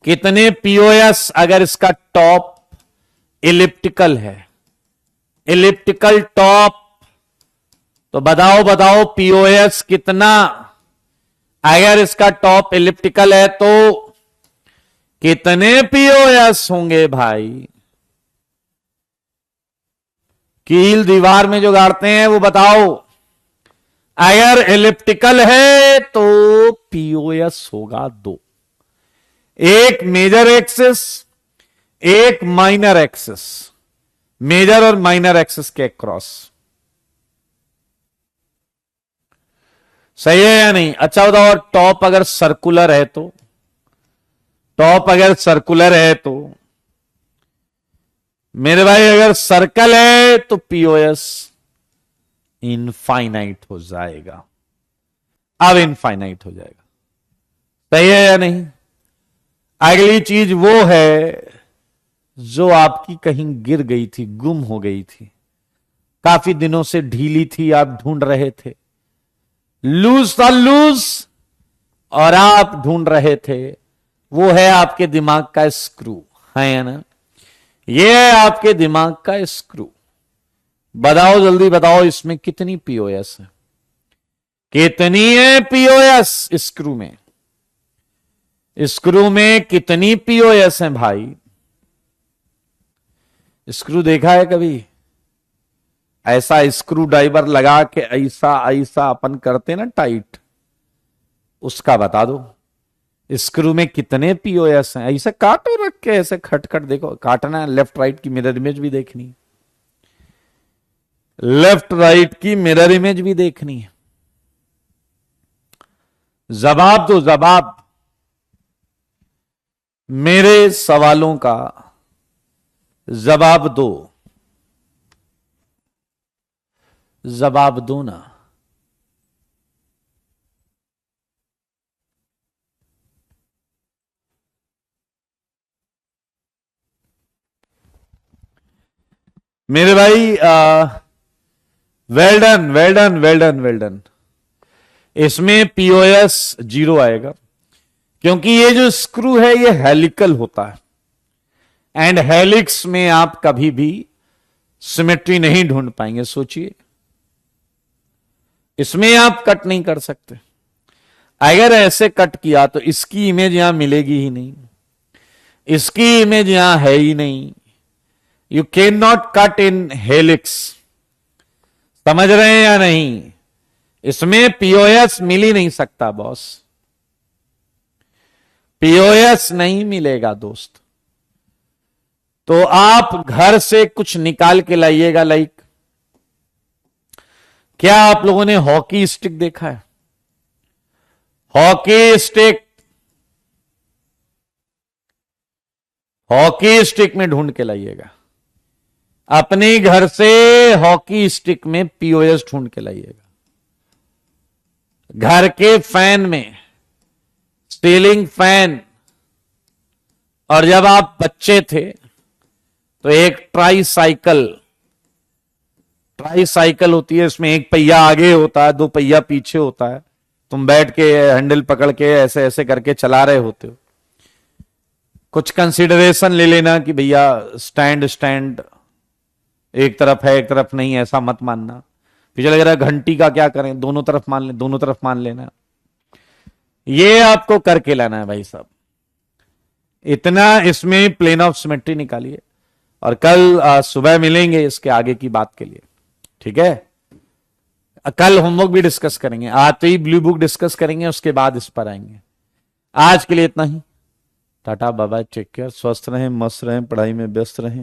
कितने पीओएस अगर इसका टॉप इलिप्टिकल है, इलिप्टिकल टॉप, तो बताओ बताओ पीओएस कितना? अगर इसका टॉप इलिप्टिकल है तो कितने पीओएस होंगे भाई? कील दीवार में जो गाड़ते हैं वो बताओ। अगर इलिप्टिकल है तो पीओएस होगा 2, एक मेजर एक्सिस, एक माइनर एक्सिस, मेजर और माइनर एक्सिस के क्रॉस। सही है या नहीं? अच्छा बताओ, और टॉप अगर सर्कुलर है तो, टॉप अगर सर्कुलर है तो मेरे भाई, अगर सर्कल है तो पीओएस इनफाइनाइट हो जाएगा। अब इनफाइनाइट हो जाएगा। सही है या नहीं? अगली चीज वो है जो आपकी कहीं गिर गई थी, गुम हो गई थी, काफी दिनों से ढीली थी, आप ढूंढ रहे थे, लूज था लूज, और आप ढूंढ रहे थे। वो है आपके दिमाग का स्क्रू, है ना? ये है आपके दिमाग का स्क्रू। बताओ जल्दी बताओ, इसमें कितनी पीओएस है? कितनी है पीओएस स्क्रू में? स्क्रू में कितनी पीओएस है भाई? स्क्रू देखा है कभी? ऐसा स्क्रू ड्राइवर लगा के ऐसा ऐसा अपन करते ना टाइट, उसका बता दो स्क्रू में कितने पीओएस हैं। ऐसे काटो रख के, ऐसे खटखट देखो, काटना है। लेफ्ट राइट की मिरर इमेज भी देखनी, लेफ्ट राइट की मिरर इमेज भी देखनी है। जवाब दो, जवाब मेरे सवालों का जवाब दो, जवाब दो ना। मेरे भाई well done well done well done well done. इसमें पीओएस 0 आएगा, क्योंकि ये जो स्क्रू है ये हेलिकल होता है, एंड हेलिक्स में आप कभी भी सिमेट्री नहीं ढूंढ पाएंगे। सोचिए, इसमें आप कट नहीं कर सकते। अगर ऐसे कट किया तो इसकी इमेज यहां मिलेगी ही नहीं, इसकी इमेज यहां है ही नहीं। You can not cut in helix. समझ रहे हैं या नहीं? इसमें पीओएस मिल ही नहीं सकता बॉस, पीओएस नहीं मिलेगा दोस्त। तो आप घर से कुछ निकाल के लाइएगा। लाइक, क्या आप लोगों ने हॉकी स्टिक देखा है? हॉकी स्टिक, हॉकी स्टिक में ढूंढ के लाइएगा। अपने घर से हॉकी स्टिक में पीओएस ढूंढ के लाइएगा। घर के फैन में, सीलिंग फैन, और जब आप बच्चे थे तो एक ट्राई साइकिल होती है, इसमें एक पहिया आगे होता है, 2 पहिया पीछे होता है। तुम बैठ के हैंडल पकड़ के ऐसे ऐसे करके चला रहे होते हो। कुछ कंसीडरेशन ले लेना कि भैया स्टैंड एक तरफ है एक तरफ नहीं, ऐसा मत मानना। पीछे लग रहा है घंटी का क्या करें, दोनों तरफ मान लेना। ये आपको करके लाना है भाई साहब। इतना इसमें प्लेन ऑफ सिमेट्री निकालिए, और कल सुबह मिलेंगे इसके आगे की बात के लिए, ठीक है? कल होमवर्क भी डिस्कस करेंगे, आते ही ब्लू बुक डिस्कस करेंगे, उसके बाद इस पर आएंगे। आज के लिए इतना ही। Tata, bye bye, take care, स्वस्थ रहें, मस्त रहें, पढ़ाई में व्यस्त रहें।